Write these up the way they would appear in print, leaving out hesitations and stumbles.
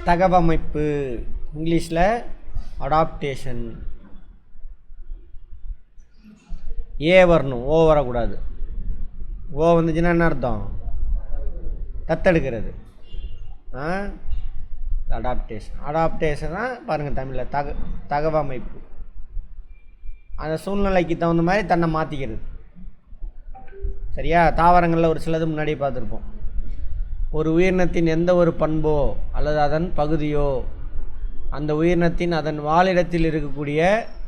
தகவமைப்பு, இங்கிலீஷில் அடாப்டேஷன். ஏ வரணும், ஓ வரக்கூடாது. ஓ வந்துச்சுன்னா என்ன அர்த்தம்? தத்தெடுக்கிறது. அடாப்டேஷன். அடாப்டேஷன்னா பாருங்கள் தமிழில் தகவமைப்பு. அந்த சூழ்நிலைக்கு தகுந்த மாதிரி தன்னை மாற்றிக்கிறது. சரியா? தாவரங்களில் ஒரு சிலது முன்னாடி பார்த்துருப்போம். ஒரு உயிரினத்தின் எந்த ஒரு பண்போ அல்லது அதன் பகுதியோ அந்த உயிரினத்தின் அதன் வாழிடத்தில் இருக்கக்கூடிய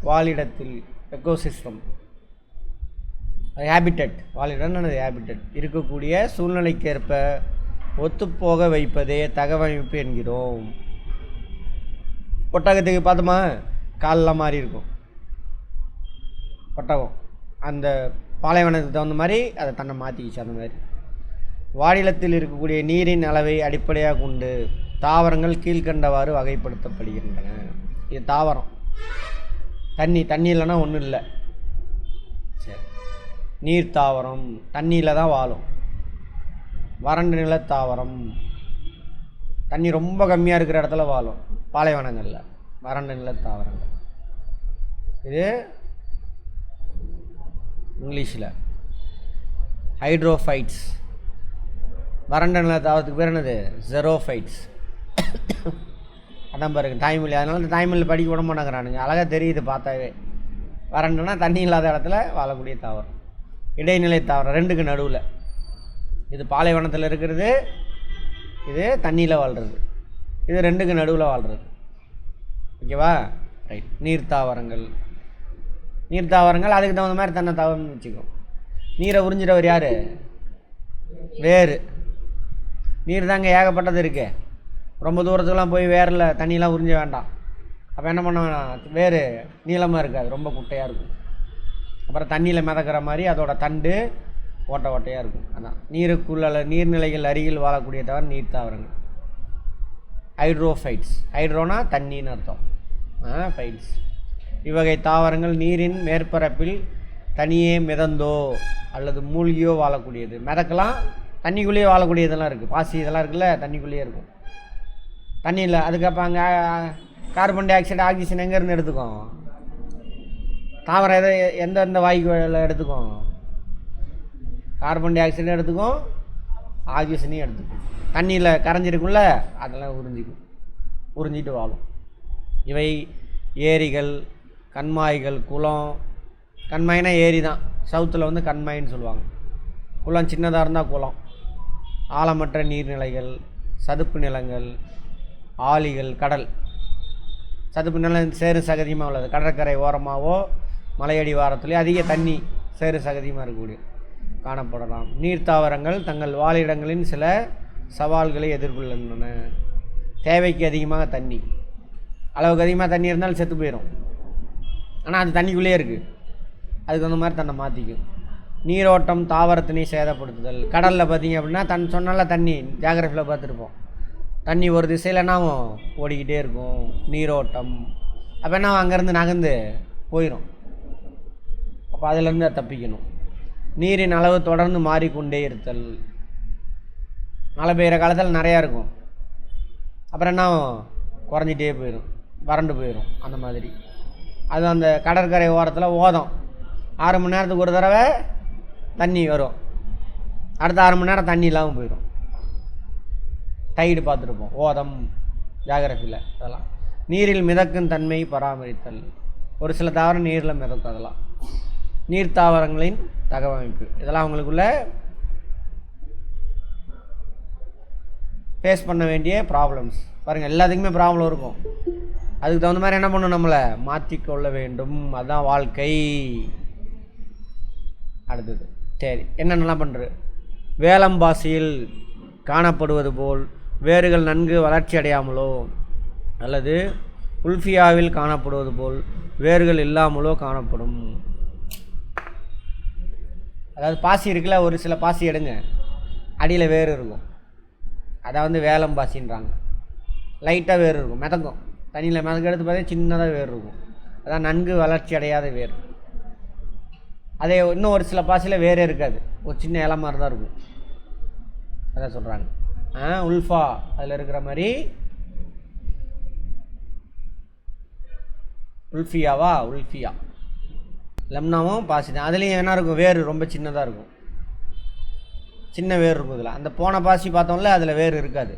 வாழிடத்தில் எக்கோசிஸ்டம், ஹேபிட்டட், வாழிடம் ஹேபிட்டட் இருக்கக்கூடிய சூழ்நிலைக்கேற்ப ஒத்துப்போக வைப்பதே தகவமைப்பு என்கிறோம். ஒட்டகத்துக்கு பார்த்தோமா, காலெலாம் மாறி இருக்கும். ஒட்டகம் அந்த பாலைவனத்துக்கு தகுந்த மாதிரி அதை தன்னை மாற்றிக்கிச்சு. அந்த மாதிரி வாழிடத்தில் இருக்கக்கூடிய நீரின் அளவை அடிப்படையாக கொண்டு தாவரங்கள் கீழ்கண்டவாறு வகைப்படுத்தப்படுகின்றன. இது தாவரம். தண்ணி இல்லைன்னா ஒன்றும் இல்லை. சரி, நீர் தாவரம் தண்ணியில் தான் வாழும். வறண்ட நில தாவரம் தண்ணி ரொம்ப கம்மியாக இருக்கிற இடத்துல வாழும். பாலைவனங்களில் வறண்ட நில தாவரங்கள். இது இங்கிலீஷில் ஹைட்ரோஃபைட்ஸ். வறண்ட நில தாவரத்துக்கு பேர் என்னது? ஜெரோஃபைட்ஸ். அதான் பாருங்க தாய்மொழி. அதனால இந்த தாய்மொழியில் படிக்க விட மாட்டேங்கிறானுங்க. அழகாக தெரியுது பார்த்தாவே. வறண்டனா தண்ணி இல்லாத இடத்துல வாழக்கூடிய தாவரம். இடைநிலை தாவரம், ரெண்டுக்கு நடுவில். இது பாலைவனத்தில் இருக்கிறது, இது தண்ணியில் வாழ்கிறது. இது ரெண்டுக்கு நடுவில் வாழ்கிறது. ஓகேவா? ரைட். நீர்த்தாவரங்கள். நீர்த்தாவரங்கள் அதுக்கு தகுந்த மாதிரி தன்னை தவறுன்னு வச்சுக்கோ. நீரை உறிஞ்சிடவர் யார்? வேறு. நீர் தாங்க ஏகப்பட்டது இருக்கு. ரொம்ப தூரத்துக்குலாம் போய் வேரில் தண்ணியெலாம் உறிஞ்ச வேண்டாம். அப்போ என்ன பண்ண வேணாம்? வேறு நீளமாக இருக்காது, ரொம்ப குட்டையாக இருக்கும். அப்புறம் தண்ணியில் மிதக்கிற மாதிரி அதோட தண்டு ஓட்டையாக இருக்கும். அதான் நீருக்குள்ள நீர்நிலைகள் அருகில் வாழக்கூடிய தவிர நீர் தாவரங்கள். ஹைட்ரோஃபைட்ஸ். ஹைட்ரோனா தண்ணின்னு அர்த்தம். ஃபைட்ஸ். இவ்வகை தாவரங்கள் நீரின் மேற்பரப்பில் தனியே மிதந்தோ அல்லது மூழ்கியோ வாழக்கூடியது. மிதக்கலாம், தண்ணிக்குள்ளேயே வாழக்கூடியதெல்லாம் இருக்குது. பாசி இதெல்லாம் இருக்குல்ல, தண்ணிக்குள்ளேயே இருக்கும். தண்ணியில் அதுக்கப்புறம் அங்கே கார்பன் டை ஆக்சைடு, ஆக்சிஜன் எங்கேருந்து எடுத்துக்கும்? தாவரம் எந்தெந்த வாயுக்களில் எடுத்துக்கும்? கார்பன் டை ஆக்சைடு எடுத்துக்கும், ஆக்சிஜனையும் எடுத்துக்கும். தண்ணியில் கரைஞ்சிருக்கும்ல, அதெல்லாம் உறிஞ்சிட்டு வாழும். இவை ஏரிகள், கண்மாய்கள், குளம். கண்மாய்னா ஏரி தான். சவுத்தில் வந்து கண்மாயின்னு சொல்லுவாங்க. குளம் சின்னதாக இருந்தால் குளம். ஆழமற்ற நீர்நிலைகள், சதுப்பு நிலங்கள், ஆழிகள், கடல். சதுப்பு நிலம் சேறு சகதியமாக உள்ளது. கடற்கரை ஓரமாகவோ மலையடி வாரத்துலேயே அதிக தண்ணி சேறு சகதியமாக இருக்கக்கூடிய காணப்படலாம். நீர்த்தாவரங்கள் தங்கள் வாழிடங்களின் சில சவால்களை எதிர்கொள்கின்றன. தேவைக்கு அதிகமாக தண்ணி, அளவுக்கு அதிகமாக தண்ணி இருந்தாலும் செத்து போயிடும். ஆனால் அது தண்ணிக்குள்ளேயே இருக்குது. அதுக்கு அந்த மாதிரி தன்னை மாற்றிக்கும். நீரோட்டம் தாவரத்தினை சேதப்படுத்துதல். கடலில் பார்த்திங்க அப்படின்னா சொன்னால தண்ணி ஜியாகிரஃபியில் பார்த்துருப்போம். தண்ணி ஒரு திசையிலனாவும் ஓடிக்கிட்டே இருக்கும், நீரோட்டம். அப்போ என்ன, அங்கேருந்து நகர்ந்து போயிடும். அப்போ அதிலேருந்து தப்பிக்கணும். நீரின் அளவு தொடர்ந்து மாறிக்கொண்டே இருத்தல். மழை பெய்கிற காலத்தில் நிறையா இருக்கும், அப்புறம் என்ன குறைஞ்சிட்டே போயிடும், வறண்டு போயிடும். அந்த மாதிரி அது அந்த கடற்கரை ஓரத்தில் ஓதம். 6 மணி நேரத்துக்கு ஒரு தடவை தண்ணி வரும், அடுத்த 6 மணி நேரம் தண்ணி இல்லாமல் போயிடும். டைடு பார்த்துருப்போம், ஓதம் ஜியாகிரஃபியில். அதெல்லாம் நீரில் மிதக்கும் தன்மை பராமரித்தல். ஒரு சில தாவரம் நீரில் மிதக்கும். அதெல்லாம் நீர் தாவரங்களின் தகவமைப்பு. இதெல்லாம் அவங்களுக்குள்ள ஃபேஸ் பண்ண வேண்டிய ப்ராப்ளம்ஸ். பாருங்கள், எல்லாத்துக்குமே ப்ராப்ளம் இருக்கும். அதுக்கு தகுந்த மாதிரி என்ன பண்ணணும், நம்மளை மாற்றிக்கொள்ள வேண்டும். அதுதான் வாழ்க்கை. அடுத்தது சரி, என்னென்னலாம் பண்ணுறது? வேலம்பாசியில் காணப்படுவது போல் வேர்கள் நன்கு வளர்ச்சி அடையாமலோ அல்லது உல்ஃபியாவில் காணப்படுவது போல் வேர்கள் இல்லாமலோ காணப்படும். அதாவது பாசி இருக்குல்ல, ஒரு சில பாசி எடுங்க, அடியில் வேர் இருக்கும். அதை வந்து வேலம்பாசின்றாங்க. லைட்டாக வேர் இருக்கும், மிதக்கும். தண்ணியில் மிதக்க எடுத்து பார்த்தா சின்னதாக வேர் இருக்கும். அதான் நன்கு வளர்ச்சி அடையாத வேர். அதே இன்னும் ஒரு சில பாசியில் வேரே இருக்காது, ஒரு சின்ன இலை மாதிரி தான் இருக்கும். அதான் சொல்கிறாங்க. உல்ஃபா அதில் இருக்கிற மாதிரி உல்ஃபியாவா? உல்ஃபியா. லெம்னாவும் பாசி தான். அதுலேயும் என்ன இருக்கும்? வேர் ரொம்ப சின்னதாக இருக்கும், சின்ன வேர் இருக்கும் இதில். அந்த போன பாசி பார்த்தோம்ல, அதில் வேர் இருக்காது.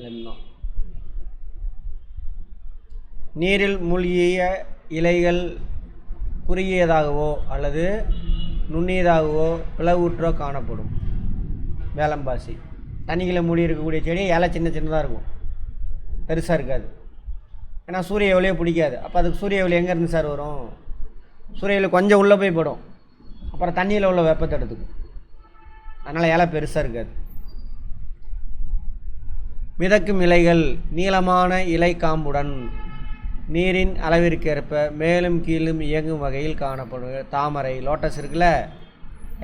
லெம்னா. நீரில் மூழ்கிய இலைகள் குறுகியதாகவோ அல்லது நுண்ணியதாகவோ பிளவுற்றோ காணப்படும். வேலம்பாசி. தண்ணிகளை மூடி இருக்கக்கூடிய செடி இலை சின்ன சின்னதாக இருக்கும், பெருசாக இருக்காது. ஏன்னா சூரிய ஒளியே பிடிக்காது. அப்போ அதுக்கு சூரிய ஒளி எங்கேருந்து சார் வரும்? சூரிய ஒளி கொஞ்சம் உள்ளே போய் படும், அப்புறம் தண்ணியில் உள்ள வெப்பத்தை எடுத்துக்கும். அதனால் இலை பெருசாக இருக்காது. மிதக்கும் இலைகள் நீளமான இலை காம்புடன் நீரின் அளவிற்கேற்ப மேலும் கீழும் இயங்கும் வகையில் காணப்படும். தாமரை, லோட்டஸ் இருக்குல்ல,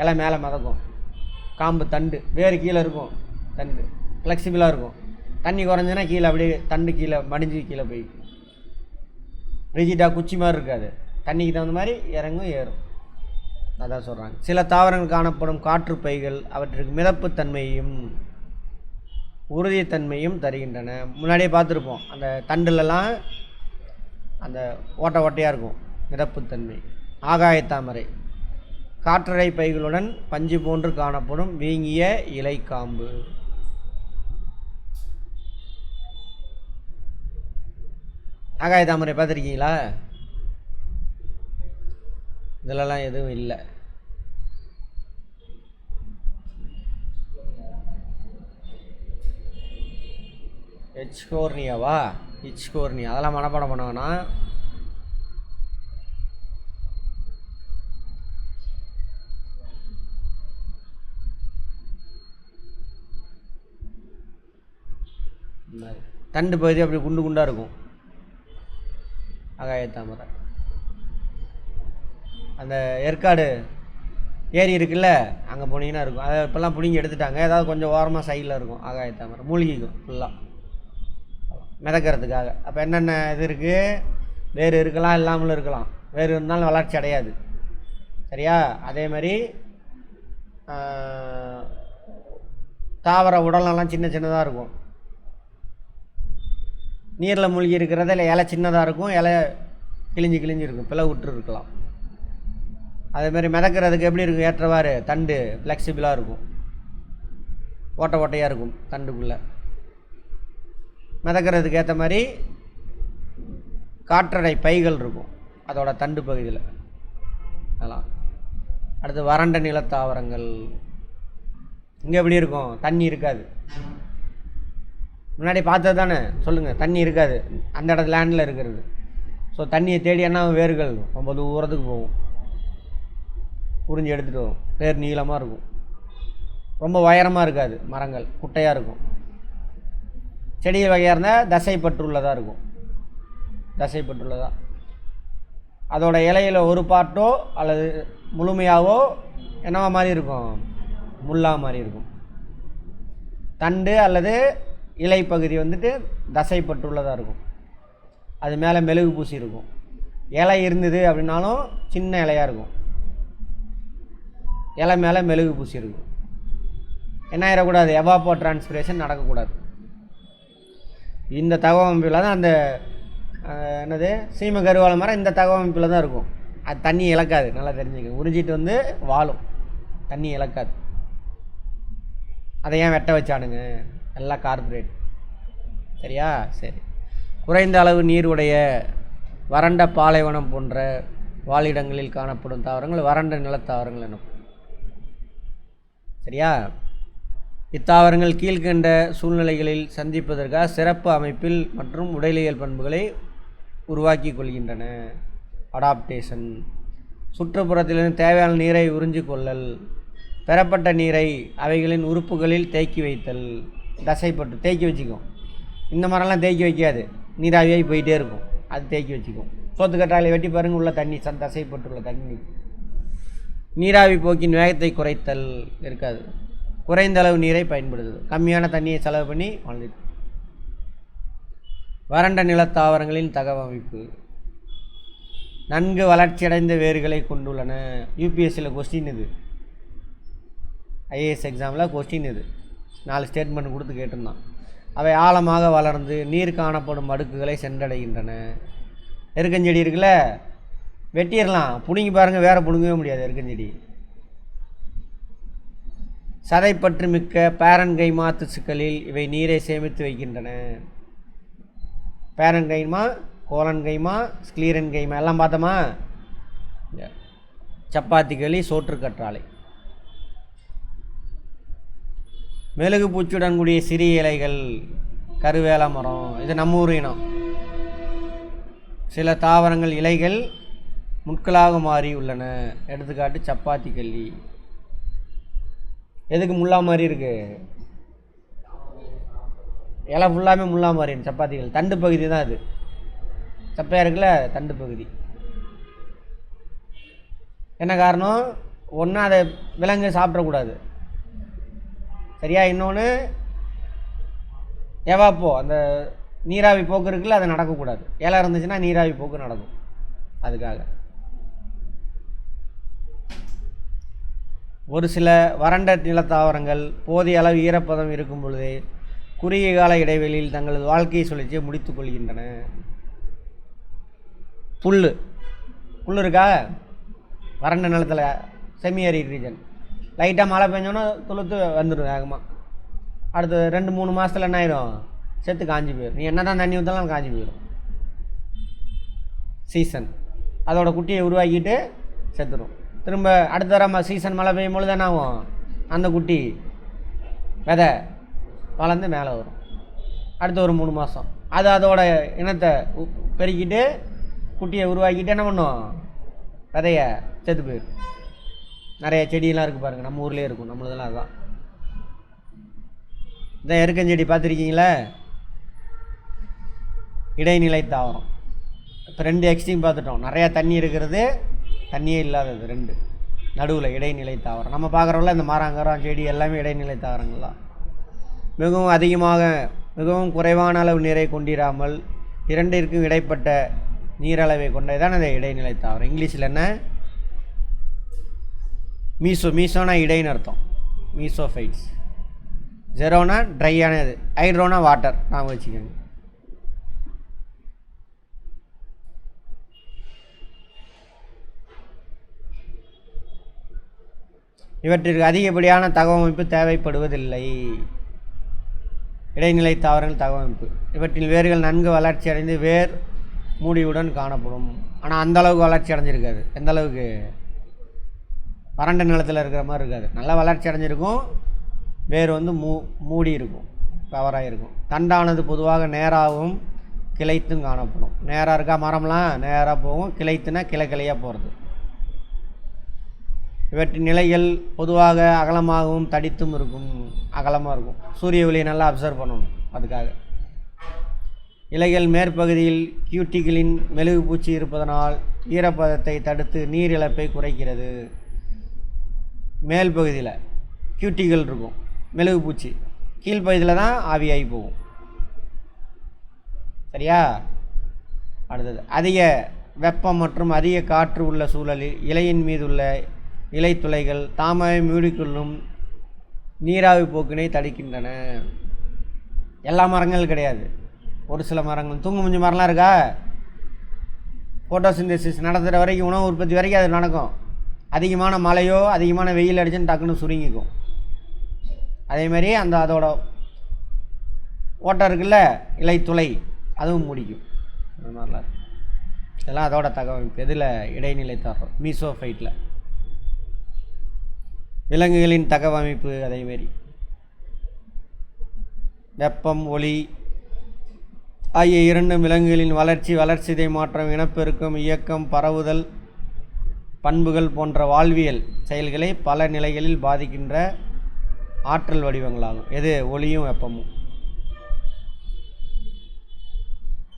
இலை மேலே மிதக்கும், காம்பு தண்டு, வேறு கீழே இருக்கும், தண்டு ஃப்ளெக்சிபிளாக இருக்கும். தண்ணி குறைஞ்சுன்னா கீழே அப்படியே தண்டு கீழே மடிஞ்சு கீழே போய் ரிஜிடாக குச்சி மாதிரி இருக்காது, தண்ணிக்கு தகுந்த மாதிரி இறங்கும் ஏறும். அதான் சொல்கிறாங்க. சில தாவரங்கள் காணப்படும் காற்று பைகள் அவற்றுக்கு மிதப்புத்தன்மையும் உறுதித்தன்மையும் தருகின்றன. முன்னாடியே பார்த்துருப்போம், அந்த தண்டுலலாம் அந்த ஓட்டை ஓட்டையாக இருக்கும், மிதப்புத்தன்மை. ஆகாயத்தாமரை காற்றடை பைகளுடன் பஞ்சு போன்று காணப்படும் வீங்கிய இலை காம்பு. ஆகாயத்தாமரை பார்த்துருக்கீங்களா? இதிலலாம் எதுவும் இல்லை. எச்கோர்னியாவா? இச்கோர்னியா. அதெல்லாம் மனப்பாடம் பண்ணுவேன்னா தண்டு பகுதி அப்படி குண்டு குண்டாக இருக்கும். ஆகாயத்தாமரை. அந்த ஏற்காடு ஏரி இருக்குல்ல, அங்கே போனீங்கன்னா இருக்கும். அதை இப்போல்லாம் பிடிங்கி எடுத்துட்டாங்க. ஏதாவது கொஞ்சம் ஓரமாக சைடில் இருக்கும் ஆகாயத்தாமரை, மூழ்கிக்கும் ஃபுல்லாக மிதக்கிறதுக்காக. அப்போ என்னென்ன இது இருக்குது? வேறு இருக்கலாம், இல்லாமலும் இருக்கலாம். வேறு இருந்தாலும் வளர்ச்சி அடையாது, சரியா? அதே மாதிரி தாவர உடலெல்லாம் சின்ன சின்னதாக இருக்கும். நீரில் மூழ்கி இருக்கிறத இல்லை, இலை சின்னதாக இருக்கும், இலை கிழிஞ்சு இருக்கும், பிளவு விட்டு இருக்கலாம். அதேமாதிரி மிதக்கிறதுக்கு எப்படி இருக்கும்? ஏற்றவாறு தண்டு ஃப்ளெக்சிபிளாக இருக்கும், ஓட்டை ஓட்டையாக இருக்கும் தண்டுக்குள்ளே. மிதக்கிறதுக்கு ஏற்ற மாதிரி காற்றடை பைகள் இருக்கும் அதோட தண்டு பகுதியில். அதெல்லாம். அடுத்து வறண்ட நிலத்தாவரங்கள். இங்கே எப்படி இருக்கும்? தண்ணி இருக்காது. முன்னாடி பார்த்தது தானே, சொல்லுங்கள். தண்ணி இருக்காது அந்த இடத்துல, லேண்டில் இருக்கிறது. ஸோ தண்ணியை தேடி என்ன வேர்கள் ரொம்ப தூரத்துக்கு போகும், உறிஞ்சி எடுத்துகிட்டு வரும். வேர் நீளமாக இருக்கும், ரொம்ப உயரமாக இருக்காது, மரங்கள் குட்டையாக இருக்கும். செடி வகையாக இருந்தால் தசைப்பற்றுள்ளதாக இருக்கும், தசைப்பற்றுள்ளதாக. அதோட இலையில் ஒரு பாட்டோ அல்லது முழுமையாகவோ என்னவா மாதிரி இருக்கும்? முள்ளா மாதிரி இருக்கும். தண்டு அல்லது இலை பகுதி வந்துட்டு தசைப்பற்றுள்ளதாக இருக்கும். அது மேலே மெழுகு பூசி இருக்கும். இலை இருந்தது அப்படின்னாலும் சின்ன இலையாக இருக்கும், இலை மேலே மெழுகு பூசி இருக்கும். என்ன ஆகிடக்கூடாது? எவாப்போ டிரான்ஸ்பிரேஷன் நடக்கக்கூடாது. இந்த தகவமைப்பில் தான் அந்த என்னது சீம கருவாழை மரம் இந்த தகவமைப்பில் தான் இருக்கும். அது தண்ணி இழக்காது, நல்லா தெரிஞ்சுக்க. உறிஞ்சிட்டு வந்து வாழும், தண்ணி இழக்காது. அதை ஏன் வெட்ட வச்சானுங்க? எல்லாம் கார்பரேட், சரியா? சரி. குறைந்த அளவு நீர் உடைய வறண்ட பாலைவனம் போன்ற வாழிடங்களில் காணப்படும் தாவரங்கள் வறண்ட நிலத்தாவரங்கள் எனப்படும், சரியா? இத்தாவரங்கள் கீழ்கண்ட சூழ்நிலைகளில் சந்திப்பதற்காக சிறப்பு அமைப்பில் மற்றும் உடலியல் பண்புகளை உருவாக்கி கொள்கின்றன. அடாப்டேஷன். சுற்றுப்புறத்திலிருந்து தேவையான நீரை உறிஞ்சி கொள்ளல், பெறப்பட்ட நீரை அவைகளின் உறுப்புகளில் தேக்கி வைத்தல். தசைப்பட்டு தேக்கி வச்சுக்கும். இந்த மரம்லாம் தேக்கி வைக்காது, நீராவியாகி போயிட்டே இருக்கும், அது தேக்கி வச்சுக்கும். சோத்துக்கட்டாலை வெட்டி பாருங்கள், உள்ள தண்ணி தசைப்பட்டுள்ள தண்ணி. நீராவி போக்கின் வேகத்தை குறைத்தல் இருக்காது. குறைந்த அளவு நீரை பயன்படுத்துது, கம்மியான தண்ணியை செலவு பண்ணி வாழ்ந்துட்டு. வறண்ட நிலத்தாவரங்களின் தகவமைப்பு. நன்கு வளர்ச்சியடைந்த வேர்களை கொண்டுள்ளன. யூபிஎஸ்சியில் கொஸ்டின் இது, ஐஏஎஸ் எக்ஸாமில் கொஸ்டின் இது. 4 ஸ்டேட்மெண்ட் கொடுத்து கேட்டிருந்தான். அவை ஆழமாக வளர்ந்து நீர் காணப்படும் அடுக்குகளை சென்றடைகின்றன. எருக்கஞ்செடி இருக்குல்ல, வெட்டிடலாம், பிடுங்கி பாருங்கள், வேறு பிடுங்கவே முடியாது எருக்கஞ்செடி. சதைப்பற்று மிக்க பேரன்கைமா திசுக்களில் இவை நீரை சேமித்து வைக்கின்றன. பேரன்கைமா, கோலன்கைமா, ஸ்க்ளீரன்கைமா எல்லாம் பார்த்தோமா? சப்பாத்தி களி, சோற்றுக்கற்றாழை. மெழுகு பூச்சுடன் கூடிய சிறிய இலைகள், கருவேல மரம், இது நம்ம ஊர் இனம். சில தாவரங்கள் இலைகள் முட்களாக மாறி உள்ளன. எடுத்துக்காட்டு சப்பாத்தி கள்ளி. எதுக்கு முள்ளா மாதிரி இருக்கு? இலை ஃபுல்லாமே முள்ளா மாதிரி சப்பாத்திகள். தண்டு பகுதி தான் அது, சப்பையாக இருக்குல்ல, தண்டு பகுதி. என்ன காரணம்? ஒன்று அதை விலங்கு சாப்பிடக்கூடாது, சரியா? இன்னொன்று எவாப்போ அந்த நீராவி போக்கு இருக்குல்ல, அது நடக்கக்கூடாது. இலை இருந்துச்சுன்னா நீராவி போக்கு நடக்கும், அதுக்காக. ஒரு சில வறண்ட நிலத்தாவரங்கள் போதிய அளவு ஈரப்பதம் இருக்கும் பொழுது குறுகிய கால இடைவெளியில் தங்களது வாழ்க்கை சுழற்சியை முடித்துக் கொள்கின்றன. புல் இருக்கா? வறண்ட நிலத்தில், செமி அரிட் ரீஜன், லைட்டாக மழை பெஞ்சோன்னா துளுத்து வந்துடும் வேகமாக. அடுத்து 2-3 மாதத்தில் என்ன ஆயிரும்? செத்து காஞ்சி போயிடும். நீ என்ன தான் தண்ணி ஊற்றலாம் காஞ்சி போயிடும். சீசன் அதோட குட்டியை உருவாக்கிட்டு செத்துடும். திரும்ப அடுத்த தர சீசன் மழை பெய்யும் பொழுது என்ன ஆகும்? அந்த குட்டி விதை வளர்ந்து மேலே வரும். அடுத்த ஒரு 3 மாதம் அது அதோட இனத்தை பெருக்கிட்டு குட்டியை உருவாக்கிட்டு என்ன பண்ணும்? விதைய செத்து போயிடும். நிறைய செடியெல்லாம் இருக்குது பாருங்கள், நம்ம ஊர்லேயே இருக்கும், நம்மளதெல்லாம் அதுதான். இதான் எருக்கஞ்செடி பார்த்துருக்கீங்களா? இடைநிலை தாவரம். இப்போ 2 எக்ஸ்ட்ரீம் பார்த்துட்டோம். நிறையா தண்ணி இருக்கிறது, தண்ணியே இல்லாதது 2. நடுவில் இடைநிலை தாவரம். நம்ம பார்க்குறோம்ல இந்த மரங்கரம் செடி எல்லாமே இடைநிலை தாவரங்கள் தான். மிகவும் குறைவான அளவு நீரை கொண்டிராமல் 2ற்கும் இடைப்பட்ட நீரளவை கொண்டது தான் அந்த இடைநிலை தாவரம். இங்கிலீஷில் என்ன? மீசோனா இடைன்னு அர்த்தம், மீசோஃபைட்ஸ். ஜெரோனா ட்ரையானது, ஹைட்ரோனா வாட்டர், நாம் வச்சுக்கோங்க. இவற்றிற்கு அதிகப்படியான தகவமைப்பு தேவைப்படுவதில்லை. இடைநிலை தாவரங்கள் தகவமைப்பு. இவற்றில் வேர்கள் நன்கு வளர்ச்சி அடைந்து வேர் மூடியுடன் காணப்படும். ஆனால் அந்தளவுக்கு வளர்ச்சி அடைஞ்சிருக்காது. எந்த அளவுக்கு? வறண்ட நிலத்தில் இருக்கிற மாதிரி இருக்காது. நல்லா வளர்ச்சி அடைஞ்சிருக்கும். வேர் வந்து மூடி இருக்கும், கவராக இருக்கும். தண்டானது பொதுவாக நேராகவும் கிளைத்தும் காணப்படும். நேராக இருக்கா மரம்லாம்? நேராக போகும். கிளைத்துனா கிளையாக போகிறது. இவற்றின் நிலைகள் பொதுவாக அகலமாகவும் தடித்தும் இருக்கும். அகலமாக இருக்கும். சூரிய ஒளியை நல்லா அப்சர்வ் பண்ணணும், அதுக்காக. இலைகள் மேற்பகுதியில் கியூட்டிகளின் மெழுகு பூச்சி இருப்பதனால் ஈரப்பதத்தை தடுத்து நீர் இழப்பை குறைக்கிறது. மேல் பகுதியில் கியூட்டிகள் இருக்கும், மெழுகு பூச்சி. கீழ்ப்பகுதியில் தான் ஆவியாகி போகும், சரியா? அடுத்தது, அதிக வெப்பம் மற்றும் அதிக காற்று உள்ள சூழலில் இலையின் மீது உள்ள இலை துளைகள் தாமாகவே மூடிக்கொள்ளும் நீராவி போக்கினை தடுக்கின்றன. எல்லா மரங்களும் கிடையாது, ஒரு சில மரங்கள். தூங்கு முஞ்சி மரம்லாம் இருக்கா? ஃபோட்டோசிந்தசிஸ் நடத்துகிற வரைக்கும், உணவு உற்பத்தி வரைக்கும் அது நடக்கும். அதிகமான மழையோ அதிகமான வெயில் அடிச்சுன்னு டக்குன்னு சுருங்கிக்கும். அதேமாதிரி அதோட ஓட்டம் இருக்குல்ல, இலை துளை, அதுவும் மூடிக்கும். அந்த மாதிரிலாம் இருக்கும். இதெல்லாம் அதோட தகவமைப்பு. எதில்? இடைநிலை தாவரம், மீசோஃபைட்டில். விலங்குகளின் தகவமைப்பு அதேமாரி. வெப்பம், ஒளி ஆகிய 2 விலங்குகளின் வளர்ச்சிதை மாற்றம், இனப்பெருக்கம், இயக்கம், பரவுதல், பண்புகள் போன்ற வாழ்வியல் செயல்களை பல நிலைகளில் பாதிக்கின்ற ஆற்றல் வடிவங்களாகும். எது? ஒளியும் வெப்பமும்.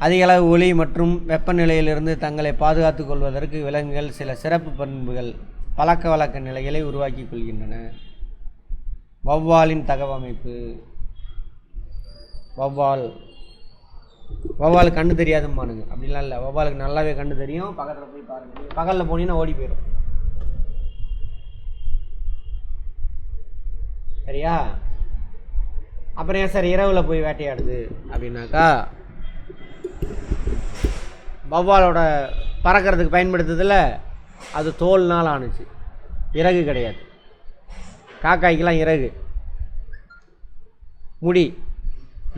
அதிக அளவு ஒளி மற்றும் வெப்பநிலையிலிருந்து தங்களை பாதுகாத்து கொள்வதற்கு விலங்குகள் சில சிறப்பு பண்புகள், பழக்க வழக்க நிலைகளை உருவாக்கி கொள்கின்றன. வௌவாலின் தகவமைப்பு. வௌவால் கண்ணு தெரியாதும்பானுங்க, அப்படிலாம் இல்லை. வௌவாலுக்கு நல்லாவே கண்ணு தெரியும். பக்கத்தில் போய் பாருங்க, பகலில் போனீங்கன்னா ஓடி போயிடும், சரியா? அப்புறம் ஏன் சார் இரவில் போய் வேட்டையாடுது அப்படின்னாக்கா, வௌவாலோட பறக்கிறதுக்கு பயன்படுத்துதில்ல, அது தோல்னால் ஆணுச்சு, இறகு கிடையாது. காக்காய்க்கெலாம் இறகு.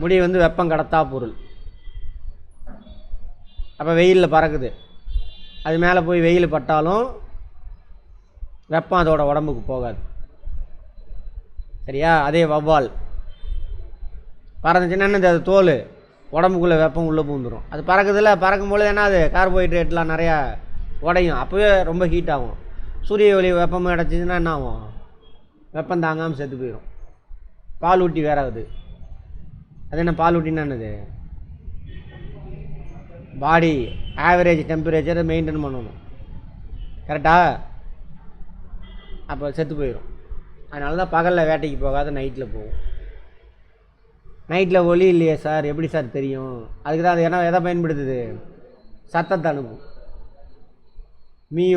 முடி வந்து வெப்பம் கடத்தா பொருள். அப்போ வெயிலில் பறக்குது, அது மேலே போய் வெயில் பட்டாலும் வெப்பம் அதோட உடம்புக்கு போகாது. சரியா? அதே வௌவால் பறந்துச்சுன்னா என்னது, அது தோல் உடம்புக்குள்ளே வெப்பம் உள்ளே பூந்துடும். அது பறக்குதில்ல, பறக்கும்போது என்ன, அது கார்போஹைட்ரேட்லாம் நிறையா உடையும், அப்போவே ரொம்ப ஹீட் ஆகும். சூரிய ஒளி வெப்பமாக கிடச்சிதுன்னா என்ன ஆகும், வெப்பம் தாங்காமல் செத்து போயிடும். பால் ஊட்டி வேற ஆகுது. அது என்ன பால் ஊட்டின்னா என்னது, பாடி ஆவரேஜ் டெம்பரேச்சரை மெயின்டைன் பண்ணணும், கரெக்டா? அப்போ செத்து போயிடும். அதனால தான் பகலில் வேட்டைக்கு போகாத நைட்டில் போகும். நைட்டில் ஒளி இல்லையே சார், எப்படி சார் தெரியும்? அதுக்கு தான் அது என்ன எதை பயன்படுத்துது, சத்தத்தை அனுப்பும்,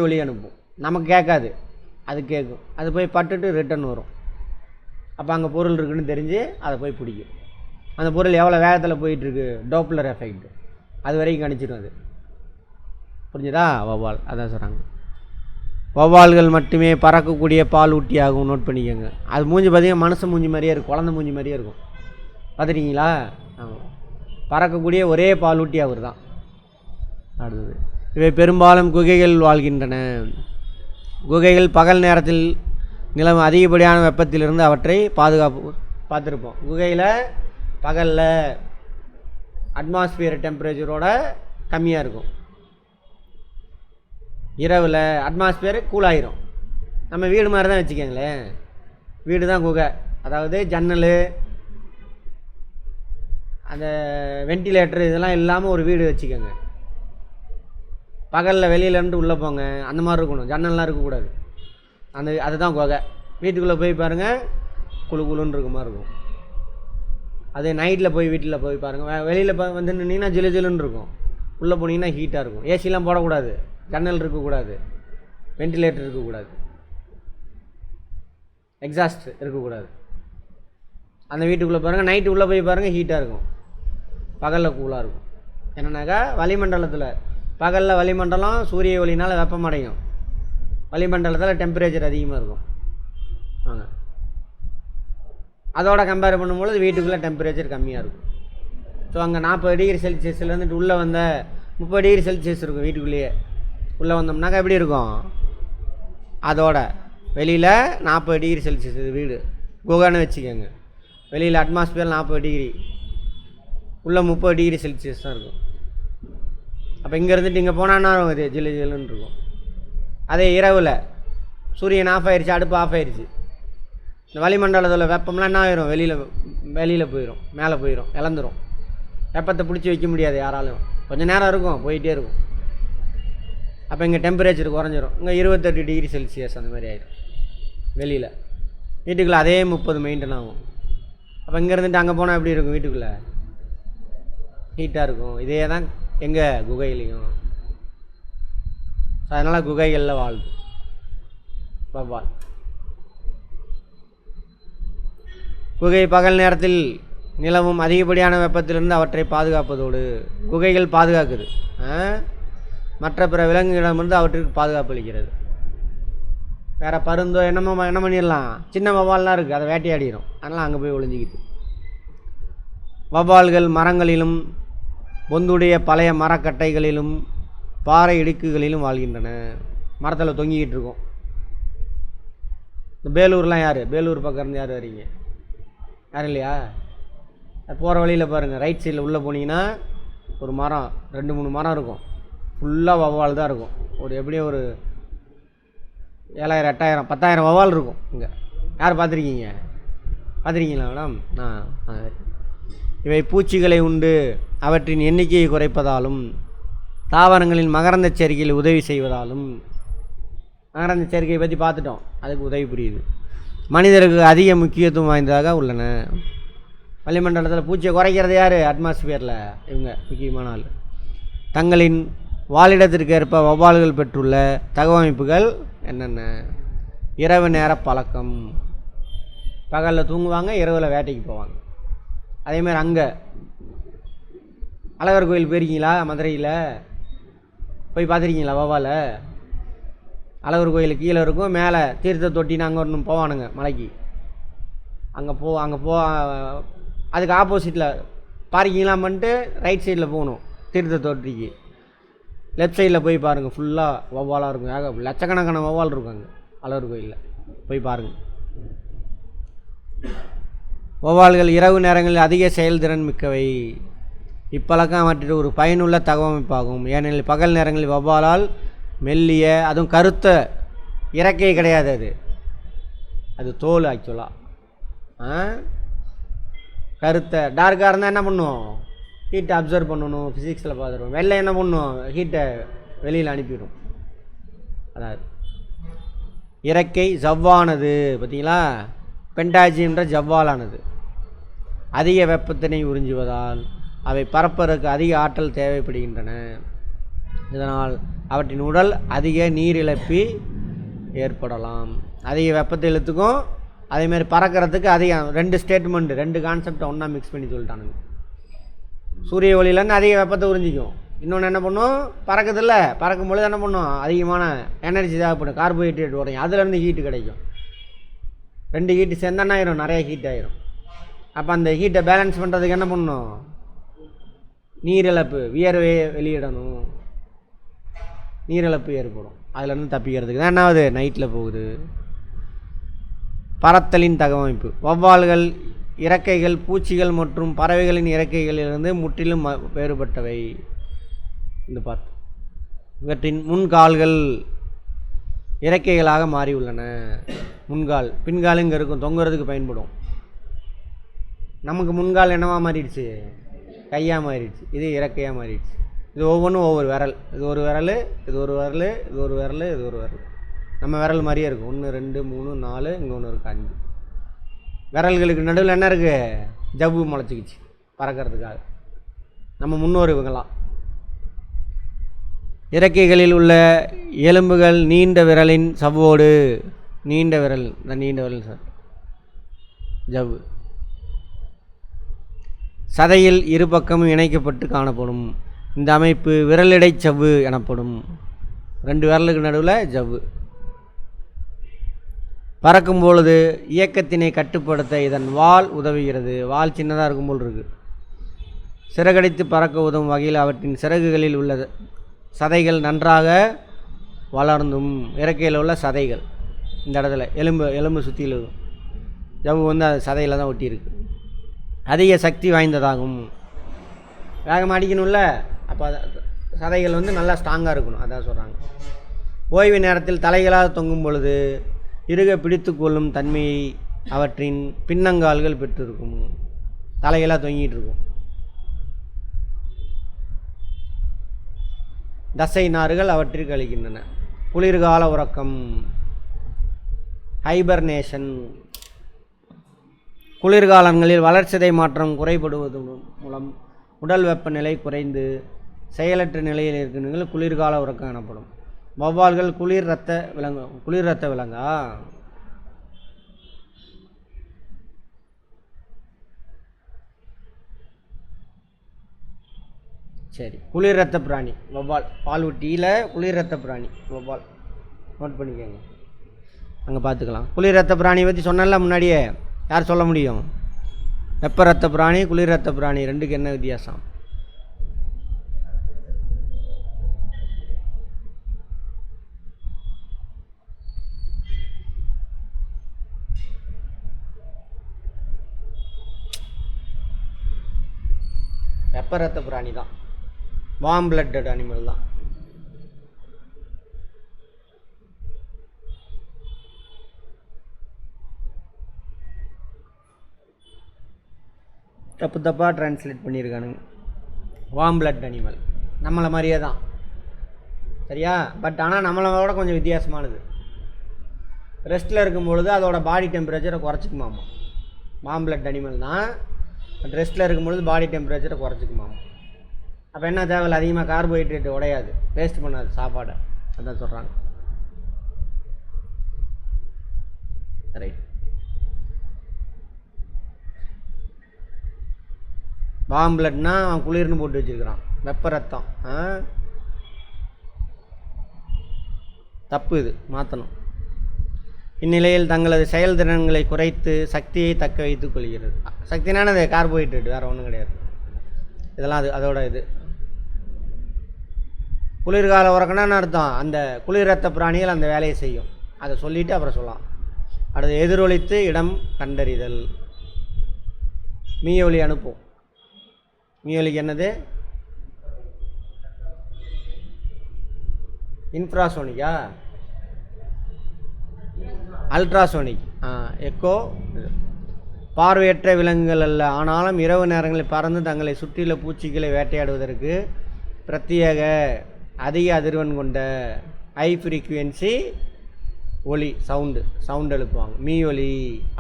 ஒளி அனுப்பும். நமக்கு கேட்காது, அது கேட்கும். அது போய் பட்டுட்டு ரிட்டன் வரும். அப்போ அங்கே பொருள் இருக்குதுன்னு தெரிஞ்சு அதை போய் பிடிக்கும். அந்த பொருள் எவ்வளோ வேகத்தில் போயிட்டுருக்கு, டோப்ளர் எஃபெக்ட், அது வரைக்கும் கணிச்சிடும். அது புரிஞ்சுதா? வௌவால் அதான் சொல்கிறாங்க. வௌவால்கள் மட்டுமே பறக்கக்கூடிய பால் ஊட்டி ஆகும். நோட் பண்ணிக்கோங்க. அது மூஞ்சி பார்த்தீங்கன்னா மனுஷன் மூஞ்சி மாதிரியே இருக்கும், குழந்தை மூஞ்சி மாதிரியே இருக்கும். பார்த்துருக்கீங்களா? ஆமாம், பறக்கக்கூடிய ஒரே பால் ஊட்டி அவர் தான். அடுத்தது, இவை பெரும்பாலும் குகைகள் வாழ்கின்றன. குகைகள் பகல் நேரத்தில் நிலவும் அதிகப்படியான வெப்பத்திலிருந்து அவற்றை பாதுகாப்பு. பார்த்துருப்போம், குகையில் பகலில் அட்மாஸ்பியர் டெம்பரேச்சரோட கம்மியாக இருக்கும், இரவில் அட்மாஸ்பியர் கூலாயிரும். நம்ம வீடு மாதிரி தான் வச்சுக்கோங்களேன், வீடு தான் குகை. அதாவது ஜன்னல், அந்த வென்டிலேட்டர் இதெல்லாம் இல்லாமல் ஒரு வீடு வச்சுக்கோங்க. பகலில் வெளியிலேருந்து உள்ளே போங்க, அந்த மாதிரி இருக்கணும், ஜன்னல்லாம் இருக்கக்கூடாது. அதுதான் குகை. வீட்டுக்குள்ளே போய் பாருங்கள், குழு குழுன்னு இருக்க மாதிரி இருக்கும். அதே நைட்டில் போய் வீட்டில் போய் பாருங்கள், வெளியில் வந்து நின்னீங்கன்னா ஜிலு ஜிலுன்னு இருக்கும், உள்ளே போனீங்கன்னா ஹீட்டாக இருக்கும். ஏசிலாம் போடக்கூடாது, ஜன்னல் இருக்கக்கூடாது, வென்டிலேட்டர் இருக்கக்கூடாது, எக்ஸாஸ்ட் இருக்கக்கூடாது. அந்த வீட்டுக்குள்ளே பாருங்கள், நைட்டு உள்ளே போய் பாருங்கள், ஹீட்டாக இருக்கும், பகலில் கூலாக இருக்கும். என்னன்னாக்கா வளிமண்டலத்தில் பகலில் வளிமண்டலம் சூரிய ஒளினால் வெப்பமடையும், வளிமண்டலத்தில் டெம்பரேச்சர் அதிகமாக இருக்கும். வாங்க, அதோட கம்பேர் பண்ணும்பொழுது வீட்டுக்குள்ளே டெம்பரேச்சர் கம்மியாக இருக்கும். ஸோ அங்கே 40 டிகிரி செல்சியஸ்லேருந்துட்டு உள்ளே வந்த 30 டிகிரி செல்சியஸ் இருக்கும் வீட்டுக்குள்ளேயே. உள்ளே வந்தோம்னாக்கா எப்படி இருக்கும், அதோட வெளியில் 40 டிகிரி செல்சியஸ் வீடு குகைன்னு வச்சுக்கோங்க. வெளியில் அட்மாஸ்பியர் 40 டிகிரி, உள்ளே 30 டிகிரி செல்சியஸ் தான் இருக்கும். அப்போ இங்கே இருந்துட்டு இங்கே போனான்னா இது ஜிலு ஜிலுன்னு இருக்கும். அதே இரவில் சூரியன் ஆஃப் ஆயிடுச்சு, அடுப்பு ஆஃப் ஆயிடுச்சு, இந்த வளிமண்டலத்தில் வெப்பம்லாம் என்ன ஆயிரும், வெளியில் போயிடும், மேலே போயிடும், இழந்துடும். வெப்பத்தை பிடிச்சி வைக்க முடியாது யாராலும், கொஞ்சம் நேரம் இருக்கும், போயிட்டே இருக்கும். அப்போ இங்கே டெம்பரேச்சர் குறைஞ்சிரும், இங்கே 28 டிகிரி செல்சியஸ் அந்த மாதிரி ஆகிடும் வெளியில். வீட்டுக்குள்ளே அதே 30 மெயின்டைன் ஆகும். அப்போ இங்கே இருந்துட்டு அங்கே போனால் எப்படி இருக்கும், வீட்டுக்குள்ளே ஹீட்டாக இருக்கும். இதே தான் எங்கள் குகையிலையும். அதனால் குகைகளில் வாழுது வௌவால். குகை பகல் நேரத்தில் நிலவும் அதிகப்படியான வெப்பத்திலிருந்து அவற்றை பாதுகாப்பதோடு, குகைகள் பாதுகாக்குது, மற்ற பிற விலங்குகளிடமிருந்து அவற்றுக்கு பாதுகாப்பு அளிக்கிறது. வேறு பருந்தோ என்ன பண்ணிடலாம், சின்ன வௌவால்லாம் இருக்குது, அதை வேட்டையாடிடும், அதனால் அங்கே போய் ஒளிஞ்சிக்குது. வௌவால்கள் மரங்களிலும் பொந்துடைய பழைய மரக்கட்டைகளிலும் பாறை இடுக்குகளிலும் வாழ்கின்றன. மரத்தில் தொங்கிக்கிட்டு இருக்கும். இந்த பேலூர்லாம் யார், பேலூர் பக்கம் இருந்து யார் வரீங்க, யாரும் இல்லையா? போகிற வழியில் பாருங்கள், ரைட் சைடில் உள்ளே போனீங்கன்னா ஒரு மரம், 2-3 மரம் இருக்கும், ஃபுல்லாக வௌவால் தான் இருக்கும். ஒரு எப்படியும் ஒரு 7,000 8,000 10,000 வௌவால் இருக்கும் இங்கே. யார் பார்த்துருக்கீங்க, பார்த்துருக்கீங்களா மேடம்? இவை பூச்சிகளை உண்டு அவற்றின் எண்ணிக்கையை குறைப்பதாலும் தாவரங்களின் மகரந்த சேர்க்கையில் உதவி செய்வதாலும், மகரந்த சேர்க்கையை பற்றி பார்த்துட்டோம், அதுக்கு உதவி புரியுது. மனிதருக்கு அதிக முக்கியத்துவம் வாய்ந்ததாக உள்ளன. வளிமண்டலத்தில் பூச்சியை குறைக்கிறது யார், அட்மாஸ்பியரில் இவங்க முக்கியமான ஆள். தங்களின் வாழிடத்திற்கு ஏற்ப வௌவால்கள் பெற்றுள்ள தகவமைப்புகள் என்னென்ன? இரவு நேர பழக்கம், பகலில் தூங்குவாங்க, இரவில் வேட்டைக்கு போவாங்க. அதேமாதிரி அங்கே அழகர் கோயில் போயிருக்கீங்களா, மதுரையில்? போய் பார்த்துருக்கீங்களா வௌவால்? அழகர் கோயில் கீழே இருக்கும், மேலே தீர்த்த தொட்டின்னு அங்கே ஒன்று போவானுங்க மலைக்கு. அங்கே அதுக்கு ஆப்போசிட்டில் பார்க்கிங்லாம் பண்ணிட்டு ரைட் சைடில் போகணும் தீர்த்த தொட்டிக்கு. லெஃப்ட் சைடில் போய் பாருங்கள், ஃபுல்லாக வௌவாலாக இருக்கும். லட்சக்கணக்கான வௌவால் இருக்கும் அங்கே அழகர் கோயிலில். போய் பாருங்கள். வௌவால்கள் இரவு நேரங்களில் அதிக செயல்திறன் மிக்கவை. இப்பழக்கம் அவற்றில் ஒரு பயனுள்ள தகவமைப்பாகும். ஏனெனில் பகல் நேரங்களில் வௌவாலால் மெல்லிய, அதுவும் கருத்த இறக்கை கிடையாது, அது தோல். ஆக்சுவலாக கருத்த டார்க்காக இருந்தால் என்ன பண்ணும்? ஹீட்டை அப்சர்வ் பண்ணணும். ஃபிசிக்ஸில் பார்த்துருவோம். வெள்ளை என்ன பண்ணும்? ஹீட்டை வெளியில் அனுப்பிடும். அதாவது இறக்கை ஜவ்வானது. பார்த்தீங்களா? பெண்டாஜின்ற ஜவ்வாலானது அதிக வெப்பத்தினை உறிஞ்சுவதால் அவை பறப்பதற்கு அதிக ஆற்றல் தேவைப்படுகின்றன. இதனால் அவற்றின் உடல் அதிக நீர் இழப்பி ஏற்படலாம். அதிக வெப்பத்தை இழுத்துக்கும், அதேமாதிரி பறக்கிறதுக்கு அதிகம். 2 ஸ்டேட்மெண்ட், 2 கான்செப்டை ஒன்றா மிக்ஸ் பண்ணி சொல்லிட்டானுங்க. சூரிய ஒளியிலேருந்து அதிக வெப்பத்தை உறிஞ்சிக்கும். இன்னொன்று என்ன பண்ணும்? பறக்குதில்ல, பறக்கும் பொழுது என்ன பண்ணும்? அதிகமான எனர்ஜி தேவைப்படும், கார்போஹைட்ரேட் வரும், அதுலேருந்து ஹீட்டு கிடைக்கும். 2 ஹீட்டு சேர்ந்தானே ஆயிரும், நிறைய ஹீட் ஆயிரும். அப்போ அந்த ஹீட்டை பேலன்ஸ் பண்ணுறதுக்கு என்ன பண்ணணும்? நீரிழப்பு, வியர்வையை வெளியிடணும். நீரிழப்பு ஏற்படும். அதிலேருந்து தப்பிக்கிறதுக்கு தான் என்ன ஆகுது? நைட்டில் போகுது. பறத்தலின் தகவமைப்பு. வௌவால்கள் இறக்கைகள் பூச்சிகள் மற்றும் பறவைகளின் இறக்கைகளிலிருந்து முற்றிலும் வேறுபட்டவை. இந்த பார்த்து இவற்றின் முன்கால்கள் இறக்கைகளாக மாறியுள்ளன. முன்கால், பின்கால் இங்கே இருக்கும், தொங்குறதுக்கு பயன்படும். நமக்கு முன்கால் என்னவா மாறிடுச்சு? கையாக மாறிடுச்சு. இது இறக்கையாக மாறிடுச்சு. இது ஒவ்வொன்றும் ஒவ்வொரு விரல். இது ஒரு விரல், இது ஒரு விரல், இது ஒரு விரல், இது ஒரு விரல். நம்ம விரல் மாதிரியே இருக்கும். 1 2 3 4, இங்கே ஒன்று இருக்குது 5. விரல்களுக்கு நடுவில் என்ன இருக்குது? ஜவ்வு முளைச்சிக்கிச்சு பறக்கிறதுக்காக. நம்ம முன்னோர் இவங்களாம். இறக்கைகளில் உள்ள எலும்புகள் நீண்ட விரலின் சவ்வோடு, நீண்ட விரல், இந்த நீண்ட விரல் சார் ஜவ்வு சதையில் இரு பக்கமும் இணைக்கப்பட்டு காணப்படும். இந்த அமைப்பு விரலிடை சவ்வு எனப்படும். 2 விரலுக்கு நடுவில் ஜவ்வு. பறக்கும் பொழுது இயக்கத்தினை கட்டுப்படுத்த இதன் வால் உதவுகிறது. வால் சின்னதாக இருக்கும் போல் இருக்குது. சிறகடித்து பறக்க உதவும் வகையில் அவற்றின் சிறகுகளில் உள்ள சதைகள் நன்றாக வளர்ந்தும். இறக்கையில் உள்ள சதைகள் இந்த இடத்துல எலும்பு சுற்றியில் ஜவ்வு அது சதையில் தான் ஒட்டியிருக்கு. அதிக சக்தி வாய்ந்ததாகும். வேகமாக அடிக்கணும்ல, அப்போ சதைகள் நல்லா ஸ்ட்ராங்காக இருக்கணும். அதான் சொல்கிறாங்க. ஓய்வு நேரத்தில் தலைகளாக தொங்கும் பொழுது இறுக பிடித்து கொள்ளும் தன்மையை அவற்றின் பின்னங்கால்கள் பெற்றிருக்கும். தலைகளாக தொங்கிட்டு இருக்கும். தசை நார்கள் அவற்றிற்கு அளிக்கின்றன. குளிர்கால உறக்கம், ஹைபர்னேஷன். குளிர்காலங்களில் வளர்சிதை மாற்றம் குறைபடுவது மூலம் உடல் வெப்பநிலை குறைந்து செயலற்ற நிலையில் இருக்கின்ற குளிர்கால உறக்கம் எனப்படும். வௌவால்கள் குளிர் இரத்த விலங்கா? சரி, குளிர் இரத்த பிராணி வௌவால். பாலூட்டியில் குளிர் இரத்த பிராணி வௌவால். நோட் பண்ணிக்கோங்க, அங்கே பார்த்துக்கலாம். குளிர் இரத்த பிராணியை பற்றி சொன்னல முன்னாடியே. யார் சொல்ல முடியும்? வெப்ப இரத்த பிராணி, குளிர் இரத்த பிராணி, ரெண்டுக்கு என்ன வித்தியாசம்? வெப்ப இரத்த பிராணி தான், வார்ம் பிளட்டட் அனிமல் தான். தப்பாக ட்ரான்ஸ்லேட் பண்ணியிருக்கானுங்க. வார்ம் பிளட் அனிமல் நம்மளை மாதிரியே தான், சரியா? பட் ஆனால் நம்மளோட கொஞ்சம் வித்தியாசமானது. ரெஸ்ட்டில் இருக்கும்பொழுது அதோட பாடி டெம்பரேச்சரை குறைச்சிக்குமாமா. வார்ம் பிளட் அனிமல் தான், பட் ரெஸ்ட்டில் இருக்கும்பொழுது பாடி டெம்பரேச்சரை குறைச்சிக்குமாமா. அப்போ என்ன தேவையில்லை, அதிகமாக கார்போஹைட்ரேட் உடையாது, வேஸ்ட் பண்ணாது சாப்பாடை. அதான் சொல்கிறாங்க. ரைட். வார்ம் பிளட்னா அவன் குளிர்னு போட்டு வச்சுருக்கிறான். வெப்ப ரத்தம். தப்பு, இது மாற்றணும். இந்நிலையில் தங்களது செயல்திறன்களை குறைத்து சக்தியை தக்க வைத்துக் கொள்கிறது. சக்தினானது கார்போஹைட்ரேட், வேறு ஒன்றும் கிடையாது. இதெல்லாம் அதோட இது. குளிர்கால உறக்கணும்னு அர்த்தம், அந்த குளிர் ரத்த பிராணிகள் அந்த வேலையை செய்யும். அதை சொல்லிவிட்டு அப்புறம் சொல்லலாம். அடுத்து எதிரொலித்து இடம் கண்டறிதல். மீயொலி அனுப்பும். மீயொலிக்கு என்னது? இன்ஃப்ராசோனிக்கா, அல்ட்ராசோனிக். எக்கோ. பார்வையற்ற விலங்குகள் அல்ல, ஆனாலும் இரவு நேரங்களில் பறந்து தங்களை சுற்றியுள்ள பூச்சிகளை வேட்டையாடுவதற்கு பிரத்யேக அதிக அதிர்வெண் கொண்ட ஹை ஃப்ரீக்குவென்சி ஒலி சவுண்டு எழுப்புவாங்க. மீயொலி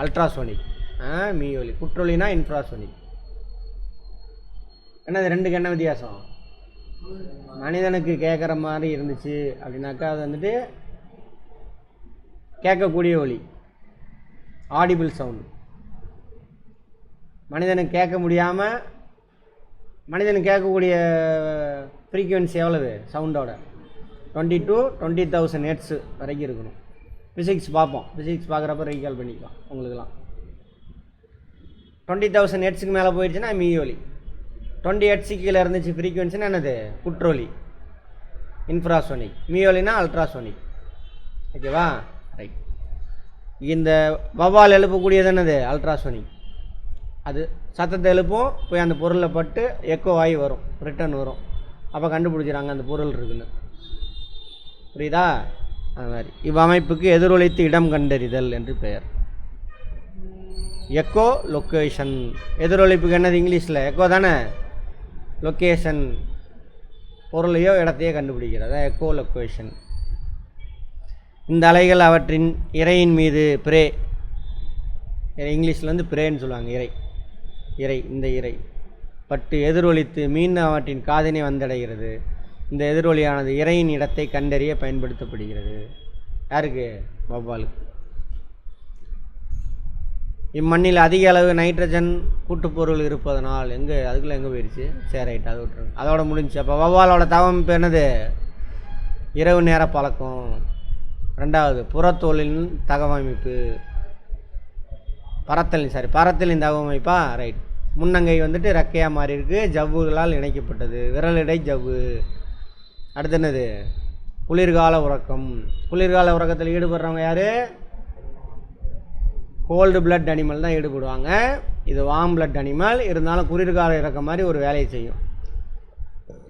அல்ட்ராசோனிக். மீயொலி. குற்றொலினா இன்ஃப்ராசோனிக். என்னது ரெண்டுக்கு என்ன வித்தியாசம்? மனிதனுக்கு கேட்குற மாதிரி இருந்துச்சு அப்படின்னாக்கா அது வந்துட்டு கேட்கக்கூடிய ஒலி, ஆடிபிள் சவுண்டு. மனிதனுக்கு கேட்க முடியாமல், மனிதனுக்கு கேட்கக்கூடிய ஃப்ரீக்குவென்சி எவ்வளவு சவுண்டோட? 20 to 20,000 ஹெர்ட்ஸ் வரைக்கும் இருக்கணும். ஃபிசிக்ஸ் பார்ப்போம், ஃபிசிக்ஸ் பார்க்குறப்ப ரீகால் பண்ணிக்கலாம். உங்களுக்குலாம் 20,000 ஹெர்ட்ஸுக்கு மேலே போயிடுச்சுன்னா மீயொலி. 20 ஹெர்ட்ஸுக்கு கீழே இருந்துச்சு ஃப்ரீக்குவென்சின்னா என்னது? குற்றொலி, இன்ஃப்ராசோனிக். மீயொலினா அல்ட்ராசோனிக். ஓகேவா? ரைட். இந்த வவ்வால் எழுப்பக்கூடியது என்னது? அல்ட்ராசோனிக். அது சத்தத்தை எழுப்பும், போய் அந்த பொருளை பட்டு எக்கோ ஆகி வரும், ரிட்டர்ன் வரும். அப்போ கண்டுபிடிச்சிடறாங்க அந்த பொருள் இருக்குன்னு. புரியுதா? அது மாதிரி இவ்வமைப்புக்கு எதிரொலித்து இடம் கண்டறிதல் என்று பெயர். Echo location. எதிரொலிப்புக்கு என்னது இங்கிலீஷில்? எக்கோ தானே. லொக்கேஷன், பொருளையோ இடத்தையோ கண்டுபிடிக்கிறது, எக்கோ லொக்கேஷன். இந்த அலைகள் அவற்றின் இரையின் மீது பிரே, இங்கிலீஷில் வந்து பிரேன்னு சொல்லுவாங்க, இறை, இந்த இறை பட்டு எதிரொலித்து மீன் அவற்றின் காதினை வந்தடைகிறது. இந்த எதிரொலியானது இறையின் இடத்தை கண்டறிய பயன்படுத்தப்படுகிறது. யாருக்கு? வவ்வாலுக்கு. இம்மண்ணில் அதிக அளவு நைட்ரஜன் கூட்டுப்பொருள் இருப்பதனால் அதுக்குள்ளே எங்கே போயிடுச்சு? சரி, ரைட், அதை விட்டுருங்க, அதோட முடிஞ்சு. அப்போ வவ்வாலோட தவமைப்பு என்னது? இரவு நேர பழக்கம். ரெண்டாவது புறத்தோலின் தகவமைப்பு. பறத்தலின் தகவமைப்பா? ரைட். முன்னங்கை வந்துட்டு ரெக்கையாக மாறி இருக்கு, ஜவ்வுகளால் இணைக்கப்பட்டது, விரலிடை ஜவ்வு. அடுத்து என்னது? குளிர்கால உறக்கம். குளிர்கால உறக்கத்தில் ஈடுபடுறவங்க யார்? கோல்டு பிளட் அனிமல் தான் ஈடுபடுவாங்க. இது வார்ம் பிளட் அனிமல், இருந்தாலும் குளிர்கால இறக்கம் மாதிரி ஒரு வேலையை செய்யும்.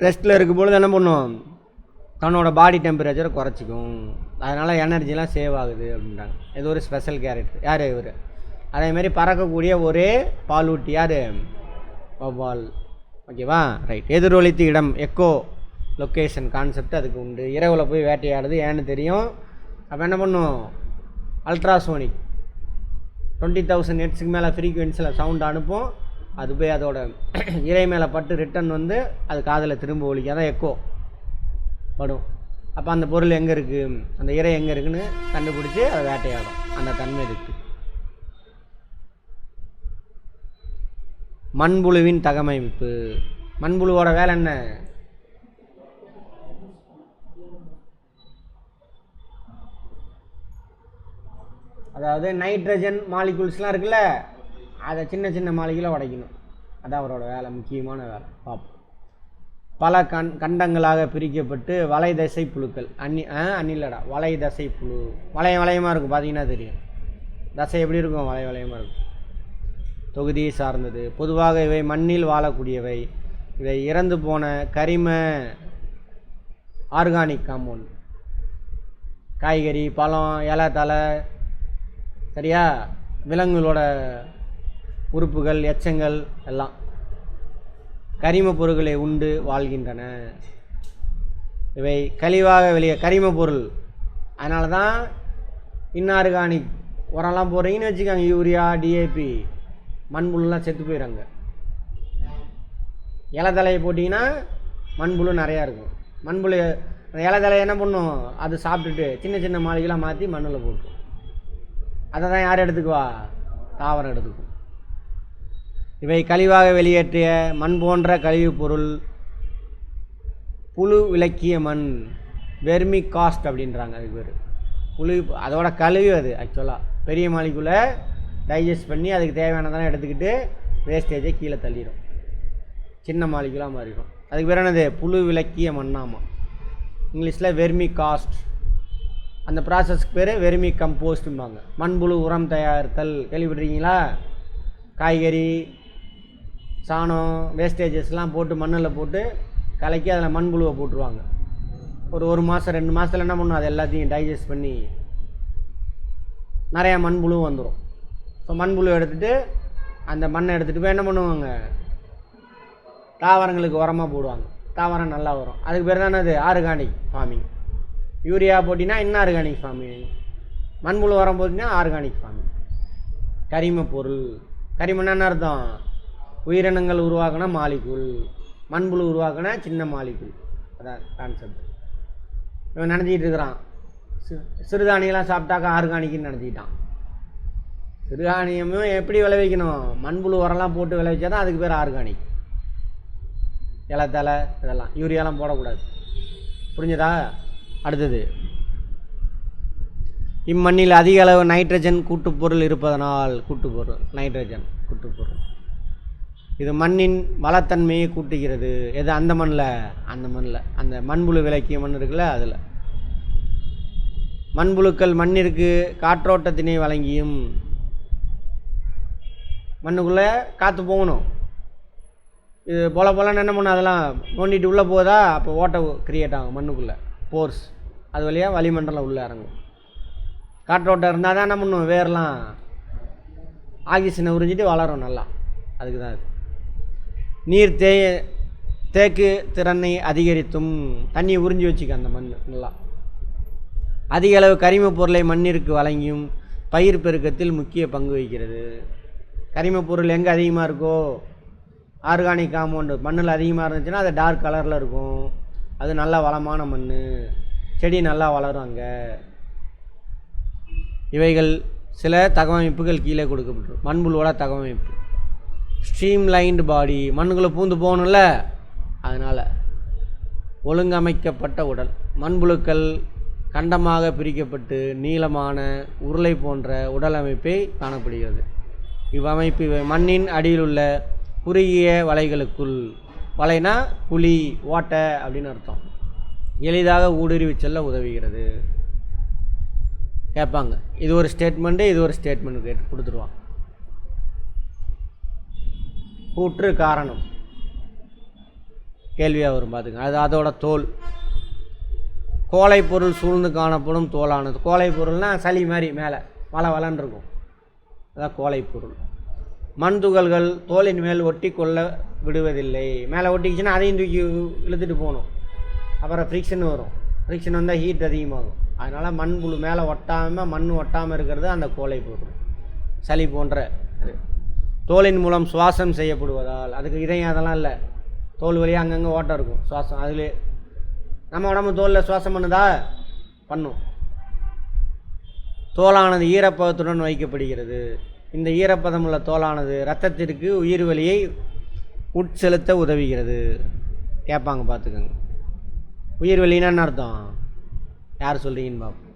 ரெஸ்ட்டில் இருக்கும்பொழுது என்ன பண்ணும்? தன்னோட பாடி டெம்பரேச்சரை குறைச்சிக்கும். அதனால் எனர்ஜிலாம் சேவ் ஆகுது அப்படின்றாங்க. இது ஒரு ஸ்பெஷல் கேரக்டர். யார் இவர்? அதேமாரி பறக்கக்கூடிய ஒரே பாலூட்டி யார்? வவ்வால். ஓகேவா? ரைட். எதிரொலித்து இடம் எக்கோ லொக்கேஷன் கான்செப்ட் அதுக்கு உண்டு. இரவில் போய் வேட்டையாடுது, ஏன்னு தெரியும். அப்போ என்ன பண்ணும்? அல்ட்ராசோனிக் 20,000 ஹெர்ட்ஸுக்கு மேலே ஃப்ரீக்குவென்சியில் சவுண்ட் அனுப்பும். அது போய் அதோட இறை மேலே பட்டு ரிட்டன் வந்து அது காதில் திரும்ப ஒலிக்க, அதான் எக்கோ படும். அப்போ அந்த பொருள் எங்கே இருக்குது, அந்த இறை எங்கே இருக்குன்னு கண்டுபிடிச்சி அதை வேட்டையாடும். அந்த தன்மை இருக்குது. மண்புழுவின் தகவமைப்பு. மண்புழுவோட வேலை என்ன? அதாவது நைட்ரஜன் மாலிகுல்ஸ்லாம் இருக்குல்ல, அதை சின்ன சின்ன மாலிகுலாக உடைக்கணும். அதான் அவரோட வேலை, முக்கியமான வேலை. பார்ப்போம். பல கண்டங்களாக பிரிக்கப்பட்டு வலை தசை புழுக்கள். அன்னிலடா, வலை தசை புழு. வளையமாக இருக்கும், பார்த்தீங்கன்னா தெரியும். தசை எப்படி இருக்கும்? வளையமாக இருக்கும். தொகுதியை சார்ந்தது. பொதுவாக இவை மண்ணில் வாழக்கூடியவை. இவை இறந்து போன கரிம ஆர்கானிக் காம்பவுண்ட், காய்கறி, பழம், இலை, தலை, சரியா, விலங்குகளோட உறுப்புகள், எச்சங்கள் எல்லாம் கரிம பொருட்களை உண்டு வாழ்கின்றன. இவை கழிவாக கரிம பொருள். அதனால தான் இன்ஆர்கானிக் உரம்லாம் போடுறீங்கன்னு வச்சுக்கோங்க, யூரியா, டிஏபி, மண்புழுலாம் செத்து போயிடுறாங்க. இலை தலையை போட்டிங்கன்னா மண்புழு நிறையா இருக்கும். மண்புழு இலை தலையை என்ன பண்ணும்? அது சாப்பிட்டுட்டு சின்ன சின்ன மாளிகைலாம் மாற்றி மண்ணில் போட்டு, அதை தான் யார் எடுத்துக்குவா? தாவரம் எடுத்துக்கும். இவை கழிவாக வெளியேற்றிய மண் போன்ற கழிவுப் பொருள் புழு விலக்கிய மண், வெர்மி காஸ்ட் அப்படின்றாங்க. அதுக்கு பேர் புழு. அதோட கழுவி அது ஆக்சுவலாக பெரிய மாலிகுலை டைஜஸ்ட் பண்ணி அதுக்கு தேவையானதெல்லாம் எடுத்துக்கிட்டு வேஸ்டேஜை கீழே தள்ளிடும், சின்ன மாலிகுலாக மாறிடும். அதுக்கு பேர் என்னது? புழு விலக்கிய மண்ணாமா, இங்கிலீஷில் வெர்மி காஸ்ட். அந்த ப்ராசஸ்க்கு பேர் வெர்மி கம்போஸ்ட்டும்பாங்க. மண்புழு உரம் தயாரித்தல் கேள்விப்பட்டிருக்கீங்களா? காய்கறி சாணம் வேஸ்டேஜஸ்லாம் போட்டு மண்ணில் போட்டு கலக்கி அதில் மண்புழுவை போட்டுருவாங்க. ஒரு மாதம் 2 மாதத்தில் என்ன பண்ணும்? அது எல்லாத்தையும் டைஜஸ்ட் பண்ணி நிறையா மண்புழு வந்துடும். ஸோ மண்புழு எடுத்துகிட்டு அந்த மண்ணை எடுத்துகிட்டு போய் என்ன பண்ணுவாங்க? தாவரங்களுக்கு உரமாக போடுவாங்க. தாவரம் நல்லா வரும். அதுக்கு பேர் தானே அது ஆர்கானிக் ஃபார்மிங். யூரியா போட்டினா இன்னும் ஆர்கானிக் ஃபார்மிங், மண்புழு உரம் போட்டினா ஆர்கானிக் ஃபார்மிங். கரிம பொருள், கரிமன்னா என்ன அர்த்தம்? உயிரினங்கள் உருவாக்கின மாலிகுல், மண்புழு உருவாக்கின சின்ன மாலிகுல். அதான் கான்செப்ட். இவன் நினச்சிக்கிட்டு இருக்கிறான் சிறுதானியெல்லாம் சாப்பிட்டாக்கா ஆர்கானிக்குன்னு நினச்சிக்கிட்டான். சிறுதானியமும் எப்படி விளைவிக்கணும்? மண்புழு உரம்லாம் போட்டு விளைவிச்சா தான் அதுக்கு பேர் ஆர்கானிக். இலை தலை இதெல்லாம் யூரியாலாம் போடக்கூடாது. புரிஞ்சதா? அடுத்தது, இம்மண்ணில் அதிக அளவு நைட்ரஜன் கூட்டுப்பொருள் இருப்பதனால், கூட்டுப்பொருள் நைட்ரஜன் கூட்டுப்பொருள் இது மண்ணின் வளத்தன்மையை கூட்டுகிறது. எது? அந்த மண்ணில் அந்த மண்புழு விலக்கிய மண் இருக்குல்ல, அதில் மண்புழுக்கள் மண்ணிற்கு காற்றோட்டத்தினை வழங்கியும், மண்ணுக்குள்ளே காற்று போகணும். இது போலன்னு என்ன பண்ணும்? அதெல்லாம் நோண்டிட்டு உள்ளே போதா, அப்போ ஓட்டை கிரியேட் ஆகும் மண்ணுக்குள்ளே, போர்ஸ். அது வழியாக வளிமண்டலம் உள்ளே இறங்கும். காற்றோட்டம் இருந்தால் தான் என்ன பண்ணும்? வேர்லாம் ஆக்சிஜனை உறிஞ்சிட்டு வளரும் நல்லா. அதுக்கு தான் அது. நீர் தேக்கு திறனை அதிகரித்தும், தண்ணியை உறிஞ்சி வச்சுக்க அந்த மண் நல்லா. அதிக அளவு கரிம பொருளை மண்ணிற்கு வழங்கியும் பயிர் பெருக்கத்தில் முக்கிய பங்கு வகிக்கிறது. கரிம பொருள் எங்கே அதிகமாக இருக்கோ, ஆர்கானிக் காம்பவுண்டு மண்ணில் அதிகமாக இருந்துச்சுன்னா அது டார்க் கலரில் இருக்கும். அது நல்ல வளமான மண், செடி நல்லா வளரும் அங்கே. இவைகள் சில தகவமைப்புகள் கீழே கொடுக்கப்பட்டிருக்கும். மண்புழுவோட தகவமைப்பு ஸ்ட்ரீம் லைன்டு பாடி, மண்ணுக்குள்ளே பூந்து போகணும்ல, அதனால் ஒழுங்கமைக்கப்பட்ட உடல். மண்புழுக்கள் கண்டமாக பிரிக்கப்பட்டு நீளமான உருளை போன்ற உடல் அமைப்பை காணப்படுகிறது. இவ்வமைப்பு மண்ணின் அடியில் உள்ள குறுகிய வலைகளுக்குள், வலைனா குழி ஓட்டை அப்படின்னு அர்த்தம், எளிதாக ஊடுருவி செல்ல உதவுகிறது. கேட்பாங்க, இது ஒரு ஸ்டேட்மெண்ட்டு, இது ஒரு ஸ்டேட்மெண்ட் கொடுத்துருவான். கூற்று காரணம் கேள்வியாக வரும் பார்த்துங்க. அது அதோட தோல். கோலை பொருள் சூழ்ந்து காணப்படும் தோலானது. கோலை பொருள்னால் சளி மாதிரி மேலே வளன்னு இருக்கும், அதான் கோலை பொருள். மண் துகள்கள் தோலின் மேல் ஒட்டி கொள்ள விடுவதில்லை. மேலே ஒட்டிக்கிச்சுன்னா அதையும் தூக்கி இழுத்துட்டு போகணும். அப்புறம் ஃப்ரிக்ஷன் வரும். ஃப்ரிக்ஷன் வந்தால் ஹீட் அதிகமாகும். அதனால் மண்புழு மேலே ஒட்டாமல், மண் ஒட்டாமல் இருக்கிறது அந்த கோலை பொருள். சளி போன்ற தோலின் மூலம் சுவாசம் செய்யப்படுவதால், அதுக்கு இதயம் அதெல்லாம் இல்லை, தோல் வழியாக அங்கங்கே ஓட்டம் இருக்கும், சுவாசம். அதில் நம்ம உடம்பு தோலில் சுவாசம் பண்ணுதா? பண்ணும். தோலானது ஈரப்பதத்துடன் வைக்கப்படுகிறது. இந்த ஈரப்பதம் உள்ள தோலானது இரத்தத்திற்கு உயிர் வழியை உட்செலுத்த உதவுகிறது. கேட்பாங்க பார்த்துக்கோங்க. உயிர் வழின்னா என்ன அர்த்தம்? யார் சொல்கிறீங்கன்னு பார்ப்போம்.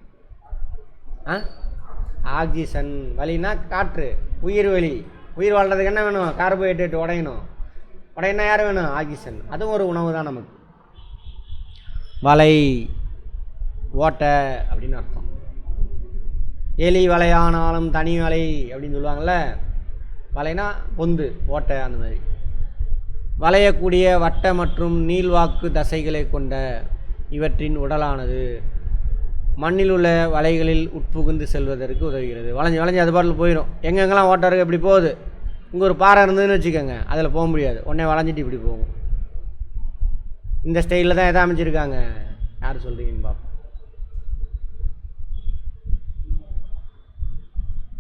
ஆக்சிஜன் வழினா காற்று, உயிர் வழி. உயிர் வாழ்கிறதுக்கு என்ன வேணும்? கார்போஹைட்ரேட் உடையணும். உடையனா யார் வேணும்? ஆக்சிஜன். அதுவும் ஒரு உணவு தான் நமக்கு. வலை ஓட்டை அப்படின்னு அர்த்தம். எலி வலையானாலும் தனி வலை அப்படின்னு சொல்லுவாங்கள்ல. வலைனா பொந்து, ஓட்டை, அந்த மாதிரி. வளையக்கூடிய வட்ட மற்றும் நீள்வாக்கு தசைகளை கொண்ட இவற்றின் உடலானது மண்ணில் உள்ள வலைகளில் உட்புகுந்து செல்வதற்கு உதவுகிறது. வளைஞ்சு அது பாட்டில் போயிடும். எங்கெங்கெல்லாம் ஓட்டம் இருக்குது எப்படி போகுது? இங்கே ஒரு பாறை இருந்ததுன்னு வச்சுக்கோங்க, அதில் போக முடியாது, உடனே வளைஞ்சிட்டு இப்படி போகும். இந்த ஸ்டைலில் தான் எதை அமைச்சிருக்காங்க? யார் சொல்கிறீங்கன்னு பார்ப்போம்.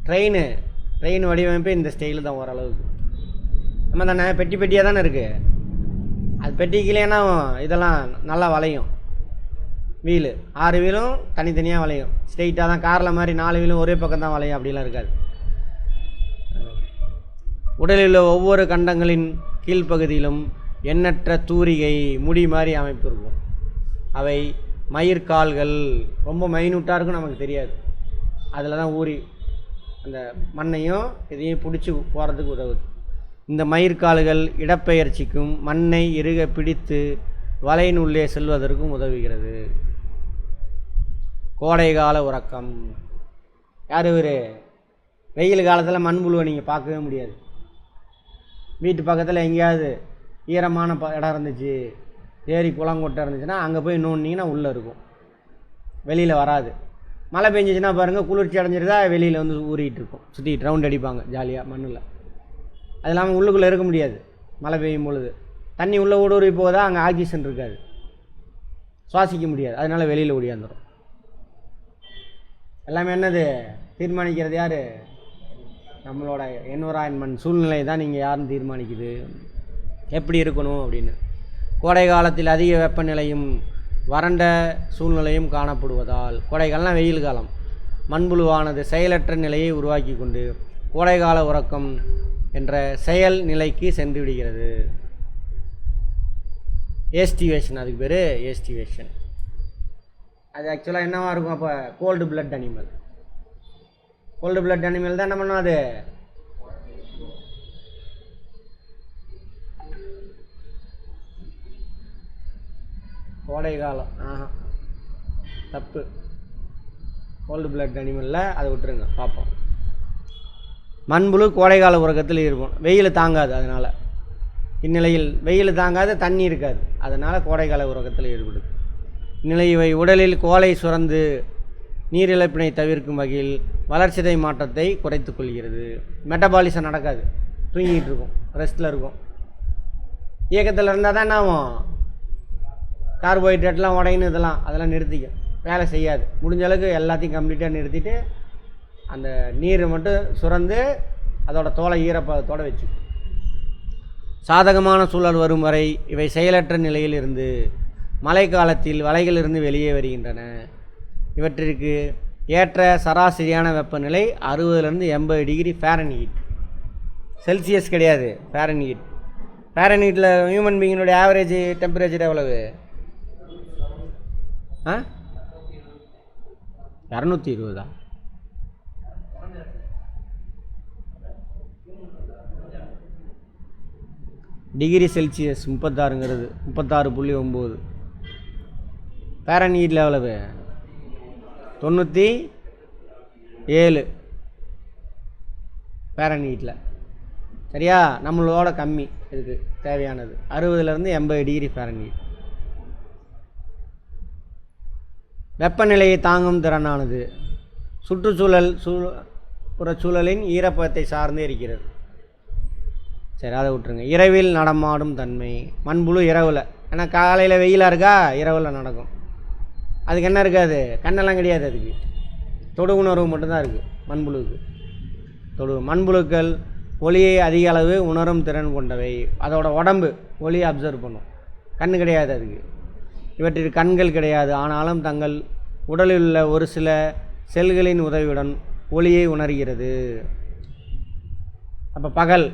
ட்ரெயின் வடிவமைப்பு இந்த ஸ்டைலு தான் ஓரளவுக்கு. நம்ம தானே பெட்டியாக தானே இருக்குது. அது பெட்டிக்கிலேனா இதெல்லாம் நல்லா வளையும். வீலு 6 வீலும் தனித்தனியாக வளையும். ஸ்ட்ரெயிட்டாக தான் காரில் மாதிரி 4 வீலும் ஒரே பக்கம் தான் வளையும், அப்படிலாம் இருக்காது. உடலில் உள்ள ஒவ்வொரு கண்டங்களின் கீழ்ப்பகுதியிலும் எண்ணற்ற தூரிகை முடி மாதிரி அமைப்பு இருக்கும். அவை மயிர்கால்கள் ரொம்ப மைனூட்டாக இருக்கும், நமக்கு தெரியாது. அதில் தான் ஊறி அந்த மண்ணையும் இதையும் பிடிச்சி போகிறதுக்கு உதவுது. இந்த மயிர்கால்கள் இடப்பெயர்ச்சிக்கும் மண்ணை இறுக பிடித்து வலையின் உள்ளே செல்வதற்கும் உதவுகிறது. கோடைகால உறக்கம். யார் இவர்? வெயில் காலத்தில் மண்புழுவை நீங்கள் பார்க்கவே முடியாது. வீட்டு பக்கத்தில் எங்கேயாவது ஈரமான இடம் இருந்துச்சு, ஏரி குளங்கொட்டை இருந்துச்சுன்னா அங்கே போய் நோண்டிங்கன்னா உள்ளே இருக்கும், வெளியில் வராது. மழை பெஞ்சிச்சுன்னா பாருங்கள், குளிர்ச்சி அடைஞ்சிருந்தா வெளியில் வந்து ஊறிட்டு இருக்கும், சுற்றிட்டு ரவுண்ட் அடிப்பாங்க ஜாலியாக மண்ணில். அது இல்லாமல் உள்ளுக்குள்ளே இருக்க முடியாது மழை பெய்யும் பொழுது. தண்ணி உள்ளே ஊடுருவி போகுதா, அங்கே ஆக்சிஜன் இருக்காது, சுவாசிக்க முடியாது, அதனால் வெளியில் ஓடியாந்துடும். எல்லாமே என்னது தீர்மானிக்கிறது யார்? நம்மளோட என்விரான்மெண்ட், சூழ்நிலை தான் நீங்கள் யாருன்னு தீர்மானிக்குது எப்படி இருக்கணும் அப்படின்னு. கோடை காலத்தில் அதிக வெப்பநிலையும் வறண்ட சூழ்நிலையும் காணப்படுவதால், கோடைகாலம்னா வெயில் காலம், மண்புழுவானது செயலற்ற நிலையை உருவாக்கி கொண்டு கோடைகால உறக்கம் என்ற செயல் நிலைக்கு சென்று விடுகிறது. ஏஸ்டிவேஷன், அதுக்கு பேர் ஏஸ்டிவேஷன். அது ஆக்சுவலாக என்னவாக இருக்கும்? அப்போ cold blood animal. Cold blood animal தான் என்ன பண்ணும்? அது கோடை காலம். தப்பு. கோல்டு பிளட் அனிமலில் அதை விட்டுருங்க, பார்ப்போம். மண்புழு கோடைகால உறக்கத்தில் இருக்கும், வெயில் தாங்காது. அதனால் இந்நிலையில் வெயில் தாங்காது, தண்ணி இருக்காது, அதனால் கோடைகால உறக்கத்தில் ஈடுபடுது. இந்நிலை இவை உடலில் கோலை சுரந்து நீரிழப்பினை தவிர்க்கும் வகையில் வளர்சிதை மாற்றத்தை குறைத்து கொள்கிறது. மெட்டபாலிசம் நடக்காது, தூங்கிட்டு இருக்கும், ரெஸ்ட்டில் இருக்கும். இயக்கத்தில் இருந்தால் தான் என்ன ஆகும்? கார்போஹைட்ரேட்லாம் உடையின்னு அதெல்லாம் நிறுத்திக்கும், வேலை செய்யாது. முடிஞ்ச அளவுக்கு எல்லாத்தையும் கம்ப்ளீட்டாக நிறுத்திட்டு அந்த நீரை மட்டும் சுரந்து அதோட தோலை ஈரப்பதத்தோடு வச்சுக்கும். சாதகமான சூழல் வரும் வரை இவை செயலற்ற நிலையில் இருந்து மழை காலத்தில் வலைகளிலிருந்து வெளியே வருகின்றன. இவற்றிற்கு ஏற்ற சராசரியான வெப்பநிலை 60 to 80 டிகிரி ஃபாரன்ஹீட். செல்சியஸ் கிடையாது, ஃபாரன்ஹீட். ஃபாரன்ஹீட்டில் ஹியூமன் பீயினுடைய ஆவரேஜ் டெம்பரேச்சர் எவ்வளவு? 220. Degree Celsius 36ங்கிறது 36.9. ஃபாரன்ஹீட்டில் எவ்வளவு? 97 ஃபாரன்ஹீட்டில். சரியா? நம்மளோட கம்மி இதுக்கு தேவையானது 60 to 80 டிகிரி ஃபாரன்ஹீட். வெப்பநிலையை தாங்கும் திறனானது சுற்றுச்சூழல் புறச்சூழலின் ஈரப்பதத்தை சார்ந்தே இருக்கிறது. சரி, அதை விட்டுருங்க. இரவில் நடமாடும் தன்மை. மண்புழு இரவில், ஏன்னா காலையில் வெயிலாக இருக்கா, இரவில் நடக்கும். அதுக்கு என்ன இருக்காது? கண்ணெல்லாம் கிடையாது, அதுக்கு தொடு உணர்வு மட்டும்தான் இருக்குது மண்புழுவுக்கு. மண்புழுக்கள் ஒளியை அதிக அளவு உணரும் திறன் கொண்டவை. அதோட உடம்பு ஒளியை அப்சர்வ் பண்ணும், கண் கிடையாது அதுக்கு. இவற்றிற்கு கண்கள் கிடையாது, ஆனாலும் தங்கள் உடலில் உள்ள ஒரு சில செல்களின் உதவியுடன் ஒளியை உணர்கிறது. அப்போ பகல்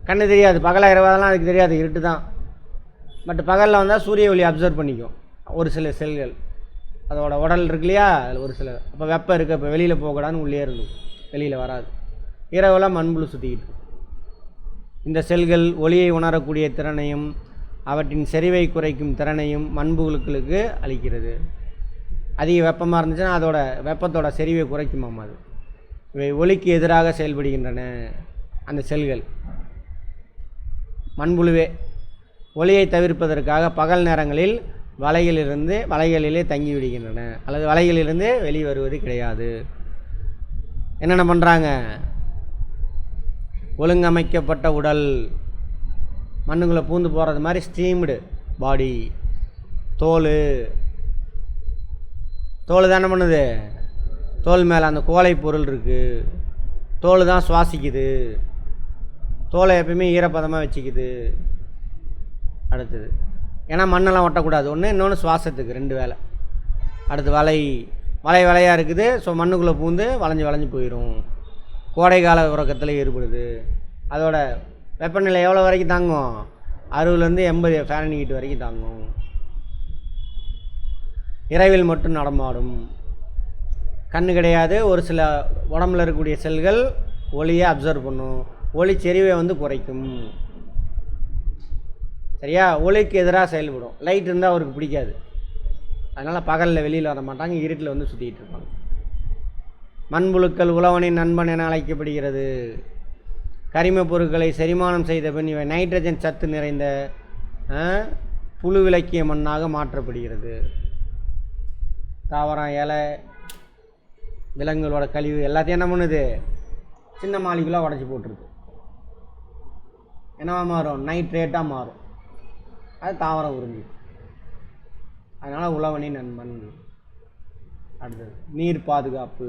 கண்ணு தெரியாது, பகலாக இரவாதெல்லாம் அதுக்கு தெரியாது, இருட்டு தான். பட் பகலில் வந்தால் சூரிய ஒளி அப்சர்வ் பண்ணிக்கும் ஒரு சில செல்கள். அதோட உடல் இருக்கு இல்லையா, அதில் ஒரு சில. அப்போ வெப்பம் இருக்குது, இப்போ வெளியில் போகக்கூடாதுன்னு உள்ளே இருந்தும் வெளியில் வராது. இரவெல்லாம் மண்புழு சுற்றிக்கிட்டு. இந்த செல்கள் ஒளியை உணரக்கூடிய திறனையும் அவற்றின் செறிவை குறைக்கும் திறனையும் மண்புழுக்களுக்கு அளிக்கிறது. அதிக வெப்பமாக இருந்துச்சுன்னா அதோட வெப்பத்தோட செறிவை குறைக்குமாம் அது. இவை ஒளிக்கு எதிராக செயல்படுகின்றன. அந்த செல்கள் மண்புழுவே ஒளியை தவிர்ப்பதற்காக பகல் நேரங்களில் வலைகளிலே தங்கி விடுகின்றன, அல்லது வலைகளிலிருந்து வெளியே வருவது கிடையாது. என்னென்ன பண்ணுறாங்க? ஒழுங்கமைக்கப்பட்ட உடல், மண்ணுக்குள்ளே பூந்து போகிறது மாதிரி ஸ்டீம்டு பாடி. தோல் தான் என்ன பண்ணுது? தோல் மேலே அந்த கோலை பொருள் இருக்குது, தோல் தான் சுவாசிக்குது, தோலை எப்பயுமே ஈரப்பதமாக வச்சுக்குது. அடுத்தது ஏன்னா மண்ணெல்லாம் ஒட்டக்கூடாது, ஒன்று. இன்னொன்று சுவாசத்துக்கு 2 வேலை. அடுத்து வலையாக இருக்குது, ஸோ மண்ணுக்குள்ளே பூந்து வளைஞ்சு போயிடும். கோடைகால உறக்கத்தில் ஈடுபடுது. அதோட வெப்பநிலை எவ்வளோ வரைக்கும் தாங்கும்? 60 to 80 ஃபாரன்ஹீட் வரைக்கும் தாங்கும். இரவில் மட்டும் நடமாடும். கண்ணு கிடையாது. ஒரு சில உடம்புல இருக்கக்கூடிய செல்கள் ஒளியை அப்சர்வ் பண்ணும். ஒளி செறிவை வந்து குறைக்கும். சரியா? ஒளிக்கு எதிராக செயல்படும். லைட் இருந்தால் அவருக்கு பிடிக்காது. அதனால் பகலில் வெளியில் வர மாட்டாங்க, இருட்டில் வந்து சுற்றிக்கிட்டு இருப்பாங்க. மண்புழுக்கள் உழவனின் நண்பன் என அழைக்கப்படுகிறது. கரிமப் பொருட்களை செரிமானம் செய்த பின் இவை நைட்ரஜன் சத்து நிறைந்த புழு விலக்கிய மண்ணாக மாற்றப்படுகிறது. தாவரம், இலை, விலங்குகளோட கழிவு எல்லாத்தையும் என்ன பண்ணுது? சின்ன மாலிகுலாக உடச்சி போட்டுருது. என்னவா மாறும்? நைட்ரேட்டாக மாறும். அது தாவரம் உறிஞ்சி. அதனால் உழவனின் நண்பன். அடுத்தது நீர் பாதுகாப்பு.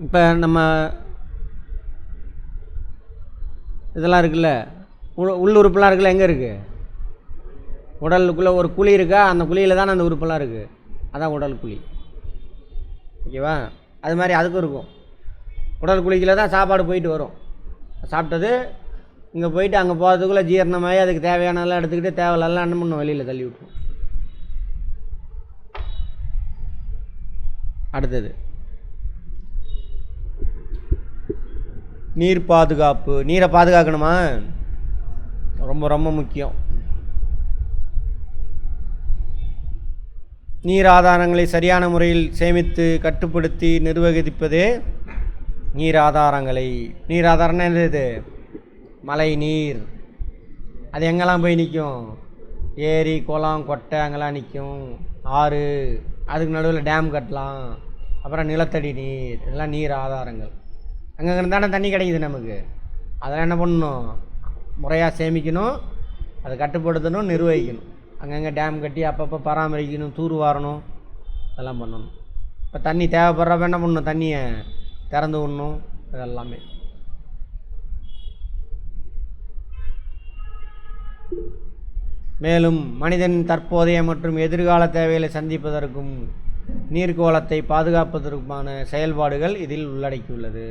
இப்போ நம்ம இதெல்லாம் இருக்குல்ல, உள்ளுறுப்பெல்லாம் இருக்குல்ல, எங்கே இருக்குது? உடலுக்குள்ளே ஒரு குழி இருக்கா, அந்த குழியில் தானே அந்த உறுப்பெல்லாம் இருக்குது. அதான் உடல் குழி. ஓகேவா? அது மாதிரி அதுக்கும் இருக்கும். உடல் குழிக்குள்ள தான் சாப்பாடு போயிட்டு வரும். சாப்பிட்டது இங்கே போயிட்டு அங்கே போகிறதுக்குள்ளே ஜீரணமாகி அதுக்கு தேவையானதெல்லாம் எடுத்துக்கிட்டு தேவையில்லாம் என்ன பண்ணும்? வெளியில் தள்ளி விட்டுரும். அடுத்தது நீர் பாதுகாப்பு. நீரை பாதுகாக்கணுமா? ரொம்ப ரொம்ப முக்கியம். நீர் ஆதாரங்களை சரியான முறையில் சேமித்து கட்டுப்படுத்தி நிர்வகிப்பதே நீர் ஆதாரங்களை. நீர் ஆதாரம்னா என்னது? மழை நீர். அது எங்கெல்லாம் போய் நிற்கும்? ஏரி, குளம், கொட்டை அங்கெல்லாம் நிற்கும். ஆறு, அதுக்கு நடுவில் டேம் கட்டலாம். அப்புறம் நிலத்தடி நீர், இதெல்லாம் நீர் ஆதாரங்கள். அங்கங்கே தானே தண்ணி கிடைக்குது நமக்கு. அதெல்லாம் என்ன பண்ணணும்? முறையாக சேமிக்கணும், அதை கட்டுப்படுத்தணும், நிர்வகிக்கணும். அங்கங்கே டேம் கட்டி அப்பப்போ பராமரிக்கணும், தூர் வாரணும், அதெல்லாம் பண்ணணும். இப்போ தண்ணி தேவைப்படுறப்ப என்ன பண்ணணும்? தண்ணியை திறந்து விடணும். இதெல்லாமே மேலும் மனிதனின் தற்போதைய மற்றும் எதிர்கால தேவைகளை சந்திப்பதற்கும் நீர்க்கோளத்தை பாதுகாப்பதற்குமான செயல்பாடுகள் இதில் உள்ளடக்கியுள்ளது.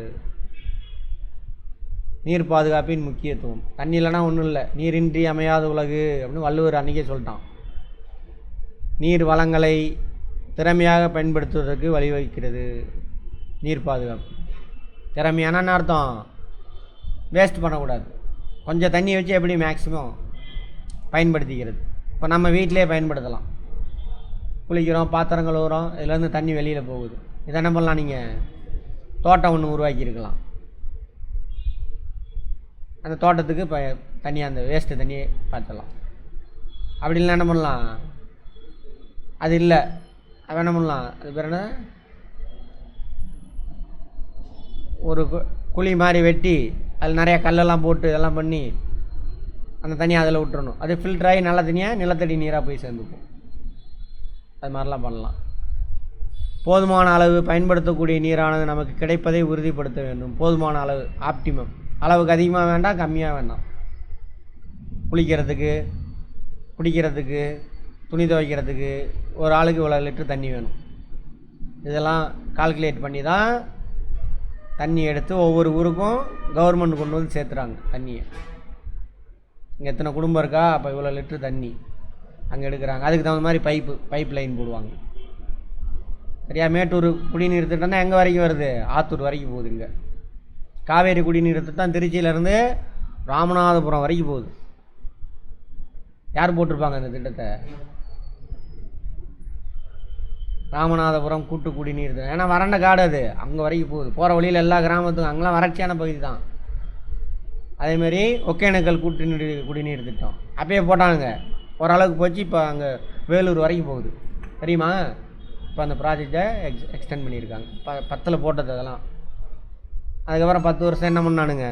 நீர் பாதுகாப்பின் முக்கியத்துவம். தண்ணி இல்லைனா ஒன்றும் இல்லை. நீரின்றி அமையாத உலகு அப்படின்னு வள்ளுவர் அன்றைக்கே சொல்லிட்டான். நீர் வளங்களை திறமையாக பயன்படுத்துவதற்கு வழிவகுக்கிறது நீர் பாதுகாப்பு. திறமையான அர்த்தம் வேஸ்ட் பண்ணக்கூடாது. கொஞ்சம் தண்ணியை வச்சு எப்படி மேக்ஸிமம் பயன்படுத்திக்கிறது. இப்போ நம்ம வீட்டிலே பயன்படுத்தலாம். குளிக்கிறோம், பாத்திரம் கழுவுறோம், இதுலேருந்து தண்ணி வெளியில் போகுது. இதை என்ன பண்ணலாம்? நீங்கள் தோட்டம் ஒன்று உருவாக்கியிருக்கலாம். அந்த தோட்டத்துக்கு இப்போ தண்ணி, அந்த வேஸ்ட்டு தண்ணியை பார்த்துடலாம். அப்படி இல்லைன்னா என்ன பண்ணலாம்? அது இல்லை, அப்போ என்ன பண்ணலாம்? அது பேர் என்ன? ஒரு குழி மாதிரி வெட்டி அதில் நிறையா கல்லெல்லாம் போட்டு இதெல்லாம் பண்ணி அந்த தண்ணியை அதில் விட்டுறணும். அது ஃபில்டராகி நல்ல தண்ணியாக நிலத்தடி நீராக போய் சேர்ந்துக்கும். அது மாதிரிலாம் பண்ணலாம். போதுமான அளவு பயன்படுத்தக்கூடிய நீரானது நமக்கு கிடைப்பதை உறுதிப்படுத்த வேண்டும். போதுமான அளவு, ஆப்டிமம். அளவுக்கு அதிகமாக வேண்டாம், கம்மியாக வேண்டாம். குளிக்கிறதுக்கு, குடிக்கிறதுக்கு, துணி துவைக்கிறதுக்கு ஒரு ஆளுக்கு இவ்வளோ லிட்டர் தண்ணி வேணும். இதெல்லாம் கால்குலேட் பண்ணி தான் தண்ணி எடுத்து ஒவ்வொரு ஊருக்கும் கவர்மெண்ட் கொண்டு வந்து சேர்த்துறாங்க தண்ணியை. இங்கே எத்தனை குடும்பம் இருக்கா, அப்போ இவ்வளோ லிட்டர் தண்ணி அங்கே எடுக்கிறாங்க. அதுக்கு தகுந்த மாதிரி பைப் லைன் போடுவாங்க. சரியா? மேட்டூர் குடிநீர் திட்டம்னா எங்கே வரைக்கும் வருது? ஆத்தூர் வரைக்கும் போகுது. இங்கே காவேரி குடிநீர் திட்டம் திருச்சியிலேருந்து ராமநாதபுரம் வரைக்கும் போகுது. யார் போட்டிருப்பாங்க இந்த திட்டத்தை? ராமநாதபுரம் கூட்டு குடிநீர். ஏன்னா வறண்ட காடு, அது அங்கே வரைக்கும் போகுது. போகிற வழியில் எல்லா கிராமத்துக்கும் அங்கெல்லாம் வறட்சியான பகுதி தான். அதேமாரி ஒகேனக்கல் கூட்டு குடிநீர் திட்டம் அப்பயே போட்டாங்க, ஓரளவுக்கு போச்சு. இப்போ அங்கே வேலூர் வரைக்கும் போகுது, தெரியுமா? இப்போ அந்த ப்ராஜெக்டை எக்ஸ்டெண்ட் பண்ணியிருக்காங்க. 10ல் போட்டது அதெல்லாம். அதுக்கப்புறம் 10 வருஷம் என்ன பண்ணானுங்க?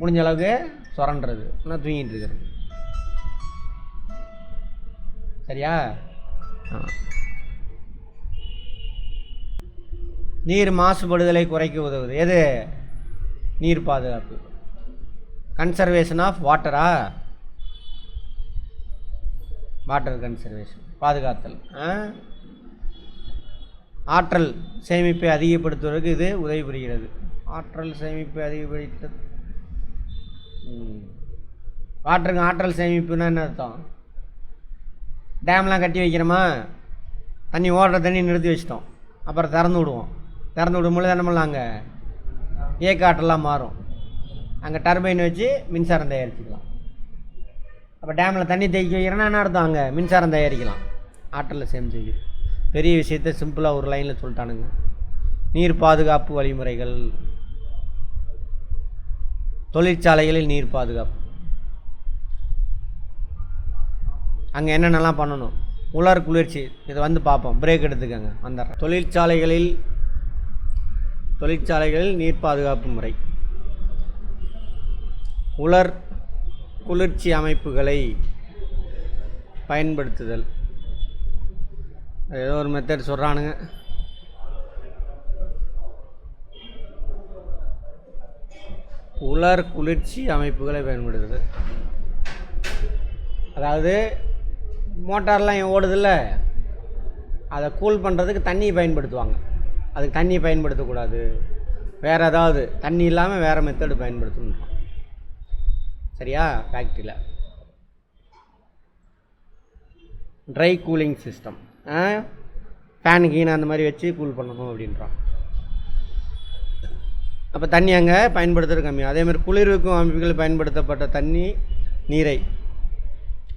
முடிஞ்ச அளவுக்கு சுரண்டுறது, இன்னும் தூங்கிட்டு இருக்கிறது. சரியா? நீர் மாசுபடுதலை குறைக்க உதவுது எது? நீர் பாதுகாப்பு. கன்சர்வேஷன் ஆஃப் வாட்டரா? வாட்டர் கன்சர்வேஷன், பாதுகாத்தல். ஆற்றல் சேமிப்பை அதிகப்படுத்துவதற்கு இது உதவி புரிகிறது. ஆற்றல் சேமிப்பை அதிகப்படுத்த வாட்டருக்கு ஆற்றல் சேமிப்புன்னா என்ன அர்த்தம்? டேம்லாம் கட்டி வைக்கிறோமா, தண்ணி ஓடுற தண்ணி நிறுத்தி வச்சிட்டோம், அப்புறம் திறந்து விடுவோம். திறந்து விடும்போது என்ன பண்ணலாம், அங்கே இயக்க ஆற்றலாம் மாறும். அங்கே டர்பைன் வச்சு மின்சாரம் தயாரிச்சுக்கலாம். அப்போ டேமில் தண்ணி தேக்கி வைக்கிறேன்னா என்ன அர்த்தம், அங்கே மின்சாரம் தயாரிக்கலாம், ஆற்றலில் சேமிச்சு வைக்கிறோம். பெரிய விஷயத்தை சிம்பிளாக ஒரு லைனில் சொல்லிட்டானுங்க. நீர் பாதுகாப்பு வழிமுறைகள், தொழிற்சாலைகளில் நீர் பாதுகாப்பு. அங்கே என்னென்னலாம் பண்ணணும், உலர் குளிர்ச்சி, இதை வந்து பார்ப்போம். பிரேக் எடுத்துக்கோங்க, வந்துடுறேன். தொழிற்சாலைகளில் நீர் பாதுகாப்பு முறை. உலர் குளிர்ச்சி அமைப்புகளை பயன்படுத்துதல். ஏதோ ஒரு மெத்தட் சொல்கிறானுங்க. உலர் குளிர்ச்சி அமைப்புகளை பயன்படுத்துதல், அதாவது மோட்டார்லாம் ஓடுதில்ல, அதை கூல் பண்ணுறதுக்கு தண்ணியை பயன்படுத்துவாங்க. அதுக்கு தண்ணி பயன்படுத்தக்கூடாது, வேறு ஏதாவது தண்ணி இல்லாமல் வேறு மெத்தடு பயன்படுத்தணும். சரியா? ஃபேக்ட்ரியில் ட்ரை கூலிங் சிஸ்டம், ஃபேனு கீனை அந்த மாதிரி வச்சு கூல் பண்ணணும் அப்படின்றான். அப்போ தண்ணி அங்கே பயன்படுத்துறது கம்மியாக. அதேமாதிரி குளிர்விக்கும் அமைப்புகள் பயன்படுத்தப்பட்ட தண்ணி நீரை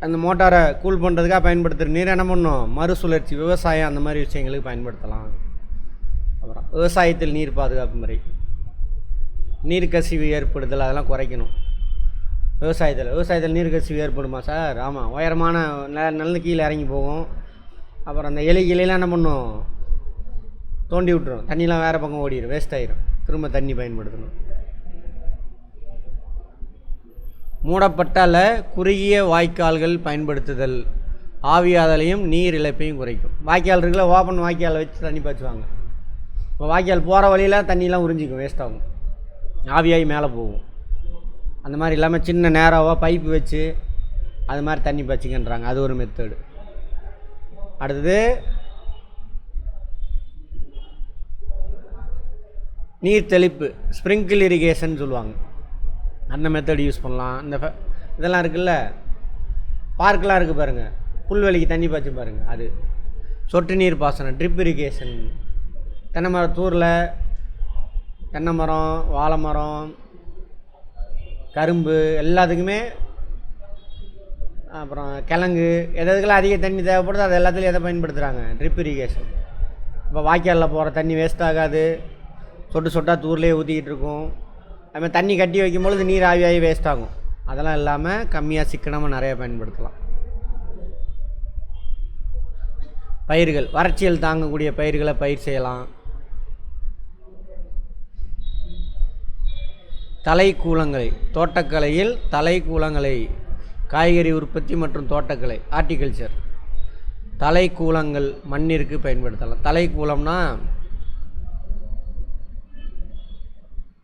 அந்த மோட்டாரை கூல் பண்ணுறதுக்காக பயன்படுத்துகிற நீரை என்ன பண்ணணும், மறுசுழற்சி, விவசாயம் அந்த மாதிரி விஷயங்களுக்கு பயன்படுத்தலாம். அப்புறம் விவசாயத்தில் நீர் பாதுகாப்பு முறை. நீர் கசிவு ஏற்படுதல் அதெல்லாம் குறைக்கணும். விவசாயத்தில் நீர் கசிவு ஏற்படுமா சார்? ஆமாம், உயரமான நல்ல கீழே இறங்கி போகும். அப்புறம் அந்த இலையெல்லாம் என்ன பண்ணும், தோண்டி விட்டுரும், தண்ணிலாம் வேறு பக்கம் ஓடிடும், வேஸ்ட் ஆகிடும். திரும்ப தண்ணி பயன்படுத்தணும். மூடப்பட்டால குறுகிய வாய்க்கால்கள் பயன்படுத்துதல் ஆவியாதலையும் நீர் இழப்பையும் குறைக்கும். வாய்க்கால் இருக்குல்ல, ஓப்பன் வாய்க்கால் வச்சு தண்ணி பாய்ச்சுவாங்க. இப்போ வாய்க்கால் போகிற வழியில் தண்ணியெலாம் உறிஞ்சிக்கும், வேஸ்ட் ஆகும், ஆவியாகி மேலே போகும். அந்த மாதிரி இல்லாமல் சின்ன நேராவாக பைப்பு வச்சு அது மாதிரி தண்ணி பாய்ச்சிக்கன்றாங்க. அது ஒரு மெத்தடு. அடுத்தது நீர் தெளிப்பு, ஸ்ப்ரிங்கிள் இரிகேஷன் சொல்லுவாங்க. அந்த மெத்தட் யூஸ் பண்ணலாம். இந்த இதெல்லாம் இருக்குல்ல, பார்க்கெலாம் இருக்குது பாருங்கள், புல்வெளிக்கு தண்ணி பாய்ச்சி பாருங்கள், அது சொட்டு நீர் பாசனம், ட்ரிப் இரிகேஷன். தென்னை மரத்தூரில் தென்னை மரம், வாழை மரம், கரும்பு எல்லாத்துக்குமே, அப்புறம் கிழங்கு, எதுக்கெல்லாம் அதிக தண்ணி தேவைப்படுதோ அது எல்லாத்துலேயும் எதை பயன்படுத்துகிறாங்க, ட்ரிப் இரிகேஷன். இப்போ வாய்க்காலில் போகிற தண்ணி வேஸ்ட் ஆகாது, சொட்டு சொட்டாக தூர்லேயே ஊற்றிக்கிட்டு இருக்கும். அதுமாதிரி தண்ணி கட்டி வைக்கும்பொழுது நீர் ஆவியாகி வேஸ்ட் ஆகும். அதெல்லாம் இல்லாமல் கம்மியாக சிக்கனமாக நிறையா பயன்படுத்தலாம். பயிர்கள், வறட்சியில் தாங்கக்கூடிய பயிர்களை பயிர் செய்யலாம். தலைக்கூலங்களை, தோட்டக்கலையில் தலைக்கூலங்களை, காய்கறி உற்பத்தி மற்றும் தோட்டக்கலை, ஹார்டிகல்ச்சர். தலைக்கூலங்கள் மண்ணிற்கு பயன்படுத்தலாம். தலைக்கூலம்னா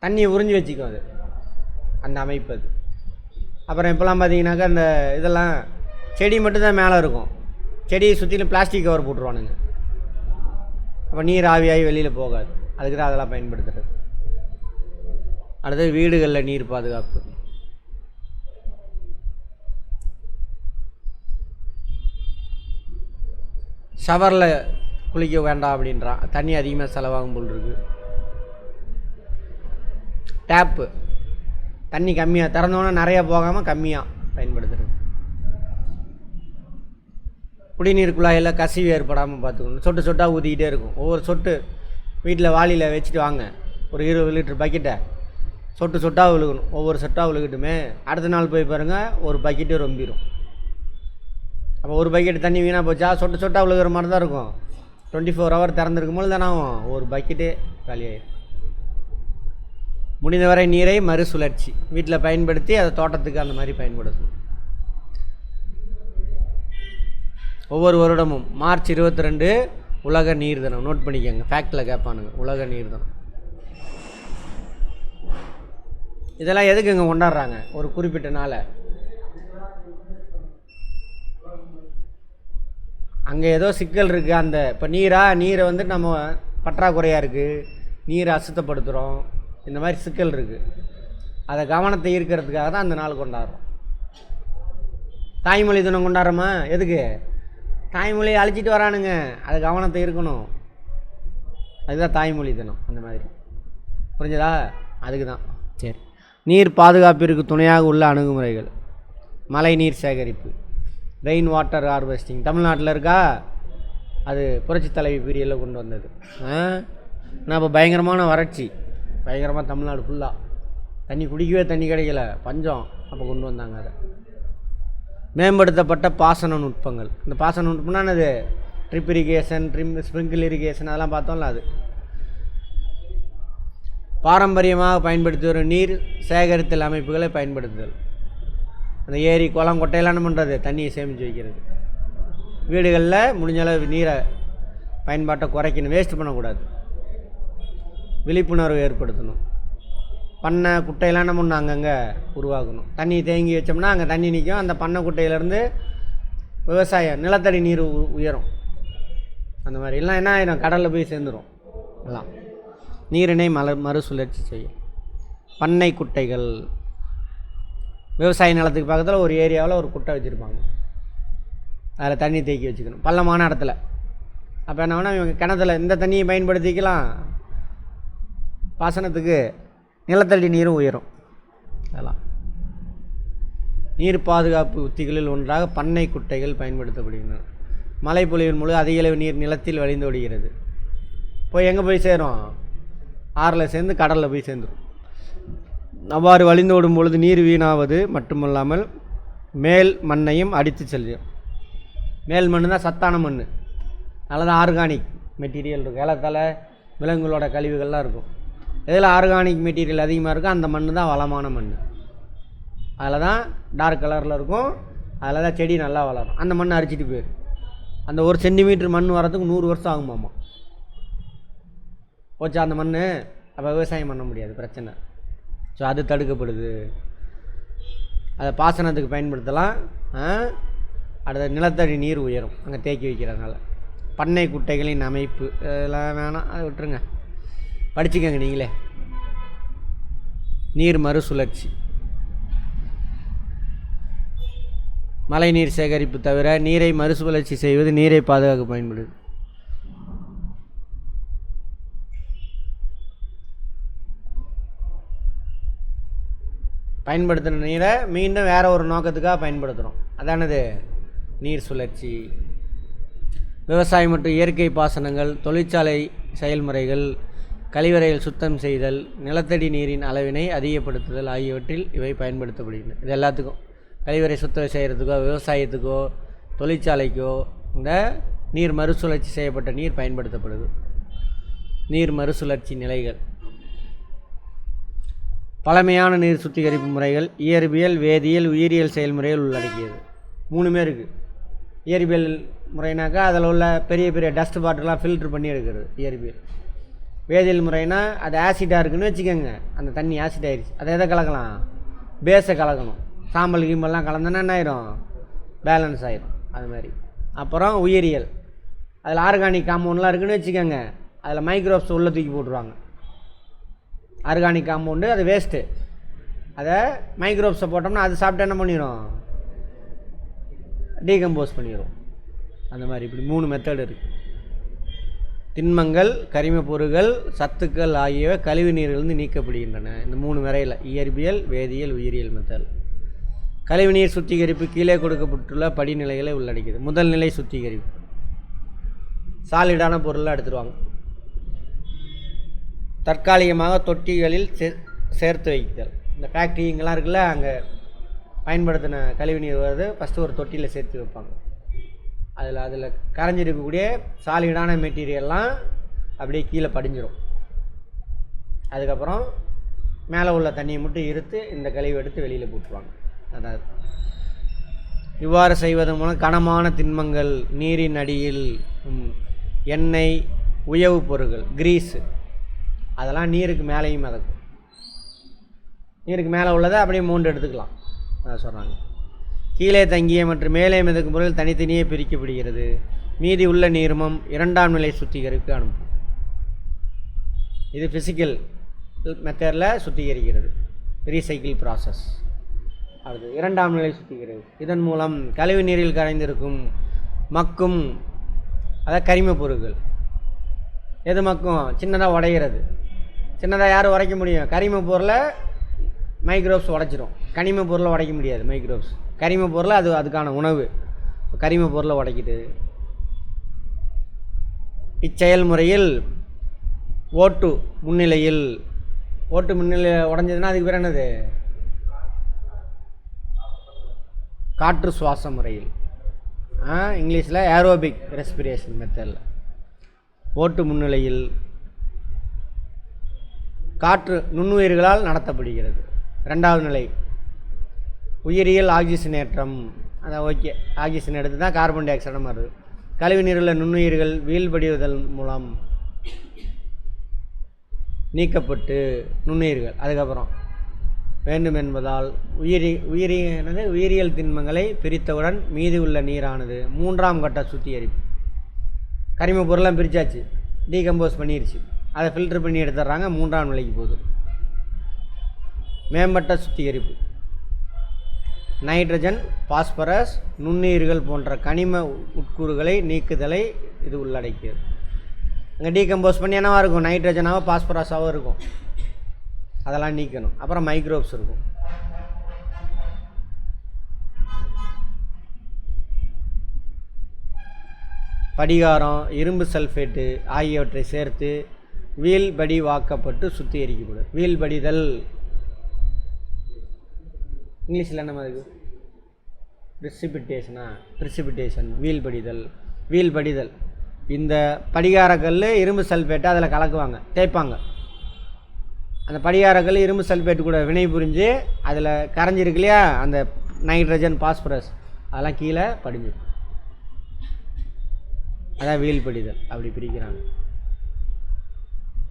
தண்ணியை உறிஞ்சி வச்சுக்கும், அது அந்த அமைப்பு. அது அப்புறம் இப்போலாம் பார்த்தீங்கன்னாக்கா அந்த இதெல்லாம் செடி மட்டும்தான் மேலே இருக்கும், செடியை சுற்றிலும் பிளாஸ்டிக் கவர் போட்டுருவானுங்க. அப்போ நீர் ஆவியாகி வெளியில் போகாது. அதுக்கு தான் அதெல்லாம் பயன்படுத்துகிறது. அடுத்தது வீடுகளில் நீர் பாதுகாப்பு. ஷவரில் குளிக்க வேண்டாம் அப்படின்றான், தண்ணி அதிகமாக செலவாகும் போல் இருக்குது. டேப்பு தண்ணி கம்மியாக திறந்தோன்னே நிறையா போகாமல் கம்மியாக பயன்படுத்துறது. குடிநீர் குழாயில் கசிவு ஏற்படாமல் பார்த்துக்கணும். சொட்டு சொட்டாக ஊற்றிக்கிட்டே இருக்கும். ஒவ்வொரு சொட்டு வீட்டில் வாளியில் வச்சுட்டு வாங்க, ஒரு 20 லிட்டர் பக்கெட்டை சொட்டு சொட்டாக விழுகணும். ஒவ்வொரு சொட்டாக விழுகட்டுமே. அடுத்த நாள் போய் பாருங்கள், ஒரு பக்கெட்டு ரொம்பிடும். அப்போ ஒரு பக்கெட்டு தண்ணி வீணாக போச்சா, சொட்டு சொட்டாக விழுகிற மாதிரி தான் இருக்கும். 24 ஹவர் திறந்துருக்கும் போது தானே ஆகும், ஒரு பக்கெட்டே காலியாயிடும். முடிந்தவரை நீரை மறுசுழற்சி வீட்டில் பயன்படுத்தி அதை தோட்டத்துக்கு அந்த மாதிரி பயன்படுத்தணும். ஒவ்வொரு வருடமும் மார்ச் 22 உலக நீர் தினம். நோட் பண்ணிக்கோங்க, ஃபேக்டில் கேட்பானுங்க, உலக நீர் தினம். இதெல்லாம் எதுக்கு இங்கே கொண்டாடுறாங்க, ஒரு குறிப்பிட்ட நாளை. அங்கே ஏதோ சிக்கல் இருக்குது. அந்த இப்போ நீரை வந்து நம்ம பற்றாக்குறையாக இருக்குது, நீரை அசுத்தப்படுத்துகிறோம், இந்த மாதிரி சிக்கல் இருக்குது. அதை கவனத்தை ஈர்க்கிறதுக்காக தான் அந்த நாள் கொண்டாடுறோம். தாய்மொழி தினம் கொண்டாடுறோமா? எதுக்கு? தாய்மொழியை அழிச்சிட்டு வரானுங்க, அதை கவனத்தை இருக்கணும். அதுதான் தாய்மொழி தினம். அந்த மாதிரி புரிஞ்சதா? அதுக்கு தான். சரி, நீர் பாதுகாப்பிற்கு துணையாக உள்ள அணுகுமுறைகள். மழை நீர் சேகரிப்பு, ரெயின் வாட்டர் ஹார்வெஸ்டிங். தமிழ்நாட்டில் இருக்கா? அது புரட்சி தலைவி பீரியடில் கொண்டு வந்தது. ஆனால் இப்போ பயங்கரமான வறட்சி, பயங்கரமாக தமிழ்நாடு ஃபுல்லாக தண்ணி குடிக்கவே தண்ணி கிடைக்கல, பஞ்சம். அப்போ கொண்டு வந்தாங்க அதை. மேம்படுத்தப்பட்ட பாசன நுட்பங்கள். இந்த பாசன நுட்பம்னா என்னது? ட்ரிப் இரிகேஷன், ஸ்ப்ரிங்கிள் இரிகேஷன், அதெல்லாம் பார்த்தோம்ல. அது பாரம்பரியமாக பயன்படுத்தி வரும் நீர் சேகரித்தல் அமைப்புகளை பயன்படுத்துதல். அந்த ஏரி குளம் கொட்டையெல்லாம் என்ன பண்ணுறது? தண்ணியை சேமித்து வைக்கிறது. வீடுகளில் முடிஞ்சளவு நீரை பயன்பாட்டை குறைக்கணும், வேஸ்ட் பண்ணக்கூடாது. விழிப்புணர்வு ஏற்படுத்தணும். பண்ணை குட்டையெல்லாம் என்ன பண்ணணும்? அங்கங்கே உருவாக்கணும். தண்ணி தேங்கி வச்சோம்னா அங்கே தண்ணி நிற்கும். அந்த பண்ணை குட்டையிலேருந்து விவசாயம் நிலத்தடி நீர் உயரும். அந்த மாதிரி எல்லாம் என்ன ஆயிடும்? கடலில் போய் சேர்ந்துடும் எல்லாம். நீரினை மறுசுழற்சி செய்யும். பண்ணை குட்டைகள், விவசாய நிலத்துக்கு பக்கத்தில் ஒரு ஏரியாவில் ஒரு குட்டை வச்சுருப்பாங்க, அதில் தண்ணி தேக்கி வச்சுக்கணும், பள்ளமான இடத்துல. அப்போ என்ன வேணால் இவங்க கிணத்துல இந்த தண்ணியை பயன்படுத்திக்கலாம், பாசனத்துக்கு நிலத்தடி நீரும் உயரும். அதெல்லாம் நீர் பாதுகாப்பு உத்திகளில் ஒன்றாக பண்ணை குட்டைகள் பயன்படுத்தப்படுகின்றன. மழை பொழிவின் மூலம் அதிக அளவு நீர் நிலத்தில் வழிந்தோடுகிறது. போய் எங்கே போய் சேரும்? ஆறில் சேர்ந்து கடலில் போய் சேர்ந்துடும். அவ்வாறு வழிந்தோடும் பொழுது நீர் வீணாவது மட்டுமல்லாமல் மேல் மண்ணையும் அடித்து செல்லும். மேல் மண் தான் சத்தான மண், அதில் தான் ஆர்கானிக் மெட்டீரியல் இருக்கும். ஏலத்தால் விலங்குகளோட கழிவுகள்லாம் இருக்கும். இதில் ஆர்கானிக் மெட்டீரியல் அதிகமாக இருக்கும், அந்த மண் தான் வளமான மண். அதில் தான் டார்க் கலரில் இருக்கும், அதில் தான் செடி நல்லா வளரும். அந்த மண் அரிச்சிட்டு போயிடும். அந்த 1 சென்டிமீட்டர் மண் வரதுக்கு 100 வருஷம் ஆகுமாம்மா. போச்சா அந்த மண்? அப்போ விவசாயம் பண்ண முடியாது, பிரச்சனை. ஸோ அது தடுக்கப்படுது. அதை பாசனத்துக்கு பயன்படுத்தலாம். அடுத்த நிலத்தடி நீர் உயரும் அங்கே தேக்கி வைக்கிறதுனால. பண்ணை குட்டைகளின் அமைப்பு இதெல்லாம் வேணாம், அதை விட்டுருங்க, படிச்சுக்கங்க நீங்களே. நீர் மறுசுழற்சி, மழை நீர் சேகரிப்பு தவிர நீரை மறுசுழற்சி செய்வது நீரை பாதுகாக்க பயன்படுது. பயன்படுத்தின நீரை மீண்டும் வேறு ஒரு நோக்கத்துக்காக பயன்படுத்துகிறோம். அதானது நீர் சுழற்சி. விவசாயம் மற்றும் இயற்கை பாசனங்கள், தொழிற்சாலை செயல்முறைகள், கழிவறைகள் சுத்தம் செய்தல், நிலத்தடி நீரின் அளவினை அதிகப்படுத்துதல் ஆகியவற்றில் இவை பயன்படுத்தப்படுகின்றன. இது எல்லாத்துக்கும், கழிவறை சுத்தம் செய்கிறதுக்கோ, விவசாயத்துக்கோ, தொழிற்சாலைக்கோ இந்த நீர் மறுசுழற்சி செய்யப்பட்ட நீர் பயன்படுத்தப்படுது. நீர் மறுசுழற்சி நிலைகள். பழமையான நீர் சுத்திகரிப்பு முறைகள் இயற்பியல், வேதியியல், உயிரியல் செயல்முறைகள் உள்ளடக்கியது. 3மே இருக்குது. இயற்பியல் முறைனாக்கா அதில் உள்ள பெரிய பெரிய டஸ்ட் பாட்டெல்லாம் ஃபில்ட்ரு பண்ணி எடுக்கிறது இயற்பியல். வேதியியல் முறைனா அது ஆசிடாக இருக்குதுன்னு வச்சுக்கோங்க, அந்த தண்ணி ஆசிட் ஆகிடுச்சு, அதை எதை கலக்கலாம்? பேஸை கலக்கணும். சாம்பல் கீம்பல்லாம் கலந்தோன்னா என்ன ஆயிரும்? பேலன்ஸ் ஆயிரும். அது மாதிரி. அப்புறம் உயிரியல், அதில் ஆர்கானிக் காம்பவுண்ட்லாம் இருக்குதுன்னு வச்சுக்கோங்க, அதில் மைக்ரோப்ஸ் உள்ளே தூக்கி போட்டுருவாங்க. ஆர்கானிக் காம்பவுண்டு அது வேஸ்ட்டு, அதை மைக்ரோப்ஸை போட்டோம்னா அது சாப்பிட்டு என்ன பண்ணிடும்? டீகம்போஸ் பண்ணிடும். அந்த மாதிரி இப்படி 3 மெத்தட் இருக்குது. திண்மங்கள், கரிம பொருட்கள், சத்துக்கள் ஆகியவை கழிவு நீரிலிருந்து நீக்கப்படுகின்றன. இந்த 3 முறையில் இயற்பியல், வேதியியல், உயிரியல் மெத்தட். கழிவுநீர் சுத்திகரிப்பு கீழே கொடுக்கப்பட்டுள்ள படிநிலைகளை உள்ளடக்கியது. முதல் நிலை சுத்திகரிப்பு, சாலிடான பொருளாக எடுத்துருவாங்க, தற்காலிகமாக தொட்டிகளில் சேர்த்து வைத்தல். இந்த ஃபேக்ட்ரி இங்கெல்லாம் இருக்குல்ல, அங்கே பயன்படுத்தின கழிவுநீர் வருது, ஃபஸ்ட்டு ஒரு தொட்டியில் சேர்த்து வைப்பாங்க. அதில் கரைஞ்சிருக்கக்கூடிய சாலிடான மெட்டீரியல்லாம் அப்படியே கீழே படிஞ்சிடும். அதுக்கப்புறம் மேலே உள்ள தண்ணியை மட்டும் இருத்து இந்த கழிவு எடுத்து வெளியில் போட்டுருவாங்க. அதாவது இவ்வாறு செய்வதன் மூலம் கனமான திண்மங்கள், நீரின் அடியில் எண்ணெய், உயவு பொருட்கள், கிரீஸு, அதெல்லாம் நீருக்கு மேலேயும் மிதக்கும். நீருக்கு மேலே உள்ளதை அப்படியே மூண்டு எடுத்துக்கலாம், அதை சொல்கிறாங்க. கீழே தங்கிய மற்றும் மேலே மிதக்கும் பொருட்கள் தனித்தனியே பிரிக்கப்படுகிறது. மீதி உள்ள நீர்மம் 2ஆம் நிலை சுத்திகரிப்புக்கு அனுப்பும். இது ஃபிசிக்கல் மெத்தடில் சுத்திகரிக்கிறது. Recycle process. அடுத்து இரண்டாம் நிலை சுத்திகரிப்பு. இதன் மூலம் கழிவு நீரில் கரைந்திருக்கும் மக்கும் அதாவது கரிம பொருட்கள். எது மக்கும்? சின்னதாக உடைகிறது. சின்னதாக யார் உடைக்க முடியும்? கரிம பொருளை மைக்ரோப்ஸ் உடைச்சிரும். கனிம பொருளை உடைக்க முடியாது மைக்ரோப்ஸ். கரிம பொருளை அதுக்கான உணவு. கரிம பொருளை உடைக்குது. இச்செயல்முறையில் ஓட்டு முன்னிலையில் உடைஞ்சதுன்னா அதுக்கு பேர் என்னது? காற்று சுவாச முறையில், இங்கிலீஷில் ஏரோபிக் ரெஸ்பிரேஷன் மெத்தடில் ஓட்டு முன்னிலையில் காற்று நுண்ணுயிர்களால் நடத்தப்படுகிறது. ரெண்டாவது நிலை உயிரியல் ஆக்சிஜனேற்றம். அதான் ஓகே, ஆக்சிஜன் எடுத்து தான் கார்பன் டை ஆக்சைடு வருது. கழிவு நீரில் நுண்ணுயிர்கள் வீழ்படிவதல் மூலம் நீக்கப்பட்டு நுண்ணுயிர்கள் அதுக்கப்புறம் வேண்டும் என்பதால் உயிரியல் திண்மங்களை பிரித்தவுடன் மீதி உள்ள நீரானது மூன்றாம் கட்ட சுத்திகரிப்பு. கரிம பொருளாக பிரித்தாச்சு, டீகம்போஸ் பண்ணிடுச்சு, அதை ஃபில்டர் பண்ணி எடுத்துடுறாங்க, மூன்றாம் நிலைக்கு போகுது. மேம்பட்ட சுத்திகரிப்பு நைட்ரஜன், பாஸ்பரஸ், நுண்ணுயிர்கள் போன்ற கனிம உட்கூறுகளை நீக்குதலை இது உள்ளடக்கியது. அங்கே டீகம்போஸ் பண்ணி என்னவாக இருக்கும்? நைட்ரஜனாவோ பாஸ்பரஸாவோ இருக்கும், அதெல்லாம் நீக்கணும். அப்புறம் மைக்ரோப்ஸ் இருக்கும். படிகாரம், இரும்பு சல்ஃபேட்டு ஆகியவற்றை சேர்த்து வீழ்படிவாக்கப்பட்டு சுத்திகரிக்கப்படும். வீழ்படிதல் இங்கிலீஷில் என்ன மாதிரி? ப்ரிசிபிட்டேஷன். வீழ்படிதல். இந்த படிகாரக்கல் இரும்பு சல்ஃபேட்டை அதில் கலக்குவாங்க, தேய்ப்பாங்க. அந்த படிகாரக்கல் இரும்பு சல்ஃபேட்டு கூட வினை புரிஞ்சு அதில் கரைஞ்சிருக்கு இல்லையா, அந்த நைட்ரஜன், பாஸ்பரஸ் அதெல்லாம் கீழே படிஞ்சிடும். அதான் வீழ்படிதல். அப்படி பிரிக்கிறாங்க.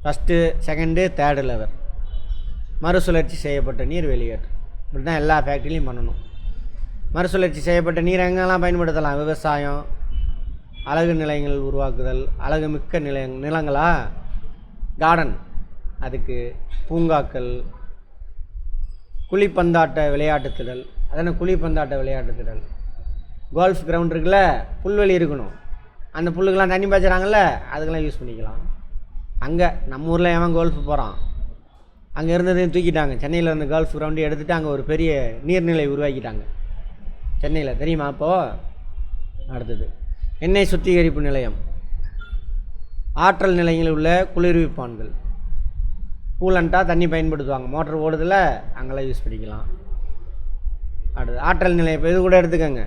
First, second, third level. மறுசுழற்சி செய்யப்பட்ட நீர் வெளியேற்று. இப்படி தான் எல்லா ஃபேக்ட்ரிலையும் பண்ணணும். மறுசுழற்சி செய்யப்பட்ட நீர் எங்கெல்லாம் பயன்படுத்தலாம்? விவசாயம், அழகு நிலையங்கள் உருவாக்குதல், அழகு மிக்க நிலங்களா, கார்டன், அதுக்கு பூங்காக்கள், குழிப்பந்தாட்ட விளையாட்டு திடல். அதான குழிப்பந்தாட்ட விளையாட்டு திடல். கோல்ஃப் கிரவுண்ட் இருக்குல்ல, புல்வெளி இருக்கணும், அந்த புல்லுக்கெல்லாம் தண்ணி பாய்ச்சுறாங்கல்ல, அதுக்கெல்லாம் யூஸ் பண்ணிக்கலாம். அங்கே நம்ம ஊரில் எவன் கோல்ஃப் போகிறான்? அங்கே இருந்ததையும் தூக்கிட்டாங்க. சென்னையில் இருந்த கோல்ஃப் கிரவுண்டு எடுத்துகிட்டு அங்கே ஒரு பெரிய நீர்நிலை உருவாக்கிட்டாங்க சென்னையில், தெரியுமா? அப்போது அடுத்தது எண்ணெய் சுத்திகரிப்பு நிலையம். ஆற்றல் நிலையங்களில் உள்ள குளிர்விப்பான்கள், கூலண்ட்டாக தண்ணி பயன்படுத்துவாங்க, மோட்டர் ஓடுதில், அங்கெல்லாம் யூஸ் பண்ணிக்கலாம். அடுத்து ஆற்றல் நிலையம். இப்போ இது கூட எடுத்துக்கோங்க,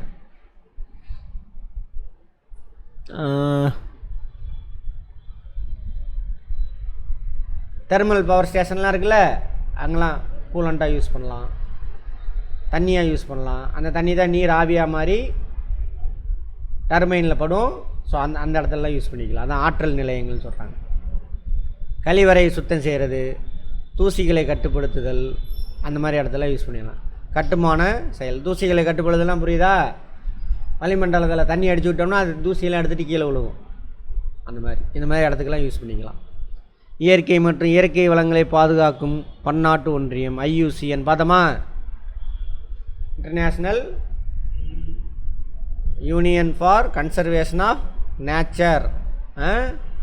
தெர்மல் பவர் ஸ்டேஷன்லாம் இருக்குல்ல, அங்கெல்லாம் கூலண்ட்டாக யூஸ் பண்ணலாம், தண்ணியாக யூஸ் பண்ணலாம். அந்த தண்ணி தான் நீர் ஆவியாக மாதிரி டர்பைனில் படும். ஸோ அந்த இடத்துலலாம் யூஸ் பண்ணிக்கலாம். அதான் ஆற்றல் நிலையங்கள்னு சொல்கிறாங்க. கழிவறை சுத்தம் செய்கிறது, தூசிகளை கட்டுப்படுத்துதல், அந்த மாதிரி இடத்துல யூஸ் பண்ணிடலாம். கட்டுமான செயல். தூசிகளை கட்டுப்படுத்தலாம், புரியுதா? வளிமண்டலத்தில் தண்ணி அடிச்சு விட்டோம்னா அது தூசியெல்லாம் எடுத்துகிட்டு கீழே விழுவும். அந்த மாதிரி இந்த மாதிரி இடத்துக்கெல்லாம் யூஸ் பண்ணிக்கலாம். இயற்கை மற்றும் இயற்கை வளங்களை பாதுகாக்கும் பன்னாட்டு ஒன்றியம், IUCN பார்த்தோமா? International union for conservation of nature.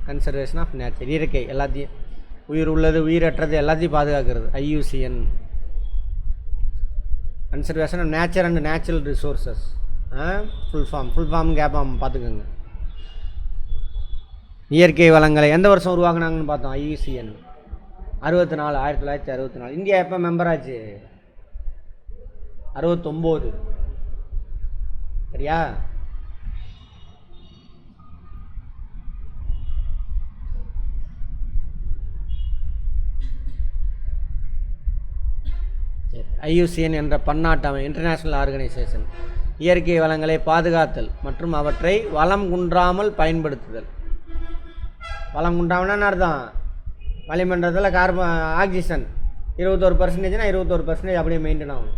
Conservation of nature, இயற்கை எல்லாத்தையும், உயிர் உள்ளது உயிரற்றது எல்லாத்தையும் பாதுகாக்கிறது. IUCN, conservation of nature and natural resources. Full form கேட்பாம், பார்த்துக்கோங்க. இயற்கை வளங்களை எந்த வருஷம் உருவாக்குனாங்கன்னு பார்த்தோம். IUCN 64, 1964. இந்தியா எப்போ மெம்பர் ஆச்சு? 69. சரியா? IUCN என்ற பன்னாட்டு அமைப்பு, இன்டர்நேஷ்னல் ஆர்கனைசேஷன், இயற்கை வளங்களை பாதுகாத்தல் மற்றும் அவற்றை வளம் குன்றாமல் பயன்படுத்துதல். வளம் குன்றாமல்னா அர்த்தம், வளிமண்டலத்தில் ஆக்சிஜன் 21%னா 21% அப்படியே மெயின்டைன் ஆகும்.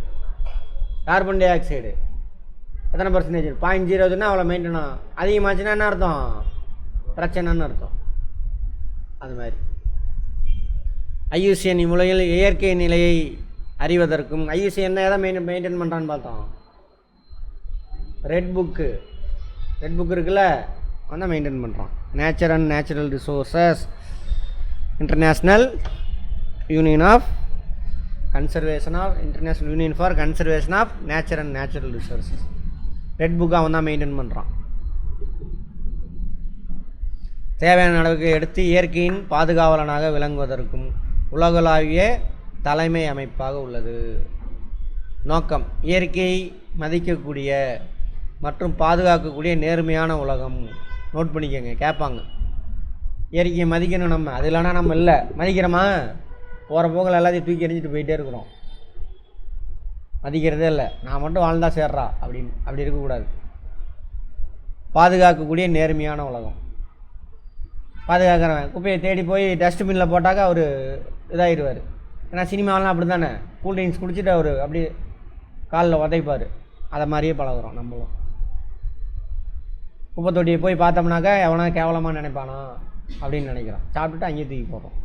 கார்பன் டை ஆக்சைடு எத்தனை பர்சன்டேஜ்? 0.02னா அவ்வளோ மெயின்டைன் ஆகும். அதிகமாச்சுன்னா என்ன அர்த்தம்? பிரச்சனைன்னு அர்த்தம். அது மாதிரி IUCN இம்முறையில் இயற்கை நிலையை அறிவதற்கும் ஐயுசிஎன் எதை மெயின்டைன் பண்ணுறான்னு பார்த்தோம். ரெட் புக்கு இருக்குல்ல, அவன் மெயின்டைன் பண்ணுறான். Nature and natural resources, international union for conservation of nature and natural resources. Red book அவன் தான் மெயின்டைன் பண்ணுறான். தேவையான அளவுக்கு எடுத்து இயற்கையின் பாதுகாவலனாக விளங்குவதற்கும் உலகளாவிய தலைமை அமைப்பாக உள்ளது. நோக்கம் இயற்கையை மதிக்கக்கூடிய மற்றும் பாதுகாக்கக்கூடிய நேர்மையான உலகம். நோட் பண்ணிக்கோங்க, கேட்பாங்க. இயற்கையை மதிக்கணும் நம்ம, அது இல்லைனா நம்ம இல்லை மதிக்கிறோமா? போகிற போக்கில் எல்லாத்தையும் தூக்கி எறிஞ்சிட்டு போயிட்டே இருக்கிறோம். மதிக்கிறதே இல்லை, நான் மட்டும் வாழ்ந்தா சேர்றா அப்படின்னு அப்படி இருக்கக்கூடாது. பாதுகாக்கக்கூடிய நேர்மையான உலகம். பாதுகாக்கிறவன் குப்பையை தேடி போய் டஸ்ட்பினில் போட்டாக்கா அவர் இதாகிடுவார். ஏன்னா சினிமாவெலாம் அப்படி தானே, கூல்ட்ரிங்க்ஸ் குடிச்சிட்டு அவர் அப்படி காலில் உதைப்பார். அதை மாதிரியே பழகுறோம் நம்மளும். குப்பை தொட்டியை போய் பார்த்தோம்னாக்கா எவனா கேவலமாக நினைப்பானா அப்படின்னு நினைக்கிறோம். சாப்பிட்டுட்டு அங்கேயே தூக்கி போகிறோம்.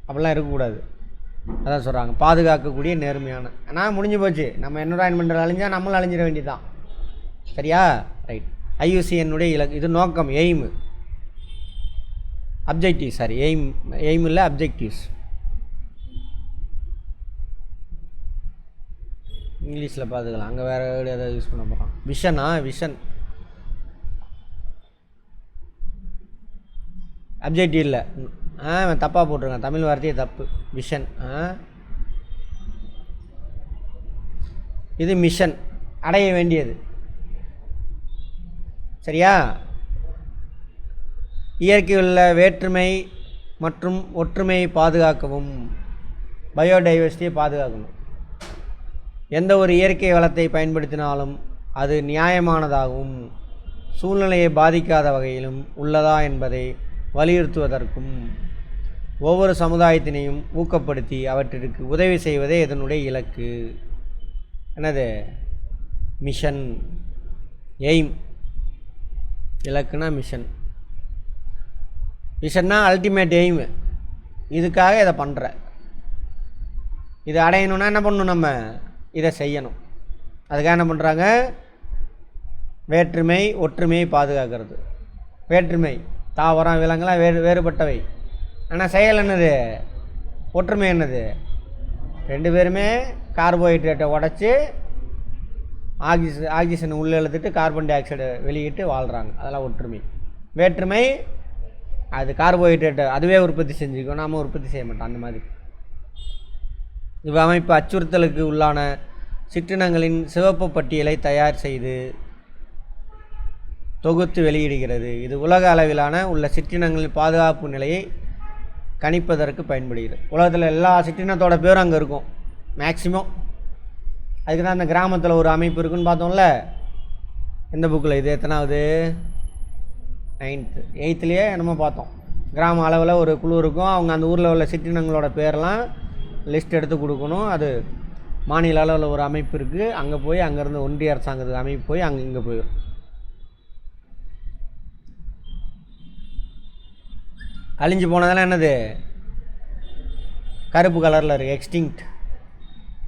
அப்படிலாம் இருக்கக்கூடாது. அதான் சொல்கிறாங்க, பாதுகாக்கக்கூடிய நேர்மையான. ஆனால் முடிஞ்சு போச்சு, நம்ம என்விரான்மெண்டல் அழிஞ்சால் நம்மளும் அழிஞ்சிட வேண்டியதுதான். சரியா? ரைட். ஐயுசிஎன்னுடைய இலக்கு இது. நோக்கம் எய்மு, அப்ஜெக்டிவ். சாரி, எய்ம் இல்லை, அப்ஜெக்டிவ்ஸ். இங்கிலீஷில் பார்த்துக்கலாம், அங்கே வேறு வேர்டு எதாவது யூஸ் பண்ண போகிறோம். விஷன். அப்ஜெக்டிவ் இல்லை, தப்பாக போட்டிருக்கேன், தமிழ் வார்த்தையே தப்பு. விஷன். இது மிஷன், அடைய வேண்டியது. சரியா? இயற்கையுள்ள வேற்றுமை மற்றும் ஒற்றுமையை பாதுகாக்கவும், பயோடைவர்சிட்டியை பாதுகாக்கணும். எந்த ஒரு இயற்கை வளத்தை பயன்படுத்தினாலும் அது நியாயமானதாகவும் சூழ்நிலையை பாதிக்காத வகையிலும் உள்ளதா என்பதை வலியுறுத்துவதற்கும் ஒவ்வொரு சமுதாயத்தினையும் ஊக்கப்படுத்தி அவற்றிற்கு உதவி செய்வதே இதனுடைய இலக்கு. என்னது? மிஷன். எய்ம். இலக்குனா மிஷன். மிஷன்னா அல்டிமேட் எய்மு. இதுக்காக இதை பண்ணுற, இதை அடையணுன்னா என்ன பண்ணணும்? நம்ம இதை செய்யணும். அதுக்காக என்ன பண்ணுறாங்க? வேற்றுமை ஒற்றுமையை பாதுகாக்கிறது. வேற்றுமை, தாவரம் விலங்குலாம் வேறுபட்டவை. ஆனால் செயல் என்னது? ஒற்றுமை என்னது? ரெண்டு பேருமே கார்போஹைட்ரேட்டை உடச்சி ஆக்சிஜன் உள்ளே எழுதிட்டு கார்பன் டை ஆக்சைடை வெளியிட்டு வாழ்கிறாங்க. அதெல்லாம் ஒற்றுமை. வேற்றுமை, அது கார்போஹைட்ரேட்டை அதுவே உற்பத்தி செஞ்சுக்கும், நாம் உற்பத்தி செய்ய மாட்டோம். அந்த மாதிரி இவ்வமைப்பு அச்சுறுத்தலுக்கு உள்ளான சிற்றினங்களின் சிவப்பு பட்டியலை தயார் செய்து தொகுத்து வெளியிடுகிறது. இது உலக அளவிலான உள்ள சிற்றினங்களின் பாதுகாப்பு நிலையை கணிப்பதற்கு பயன்படுகிறது. உலகத்தில் எல்லா சிற்றினத்தோட பேரும் அங்கே இருக்கும் மேக்சிமம். அதுக்கு தான் அந்த கிராமத்தில் ஒரு அமைப்பு இருக்குன்னு பார்த்தோம்ல. எந்த புக்கில் இது? எத்தனாவது? 9th 8thலேயே நம்ம பார்த்தோம். கிராம அளவில் ஒரு குழு இருக்கும். அவங்க அந்த ஊரில் உள்ள சிற்றினங்களோட பேரெல்லாம் லிஸ்ட் எடுத்து கொடுக்கணும். அது மாநில அளவில் ஒரு அமைப்பு இருக்குது. அங்கே போய் அங்கேருந்து ஒன்றிய அரசாங்கத்துக்கு அமைப்பு போய் இங்கே போயிடும். அழிஞ்சு போனதெல்லாம் என்னது? கருப்பு கலரில் இருக்குது, எக்ஸ்டிங்க்ட்.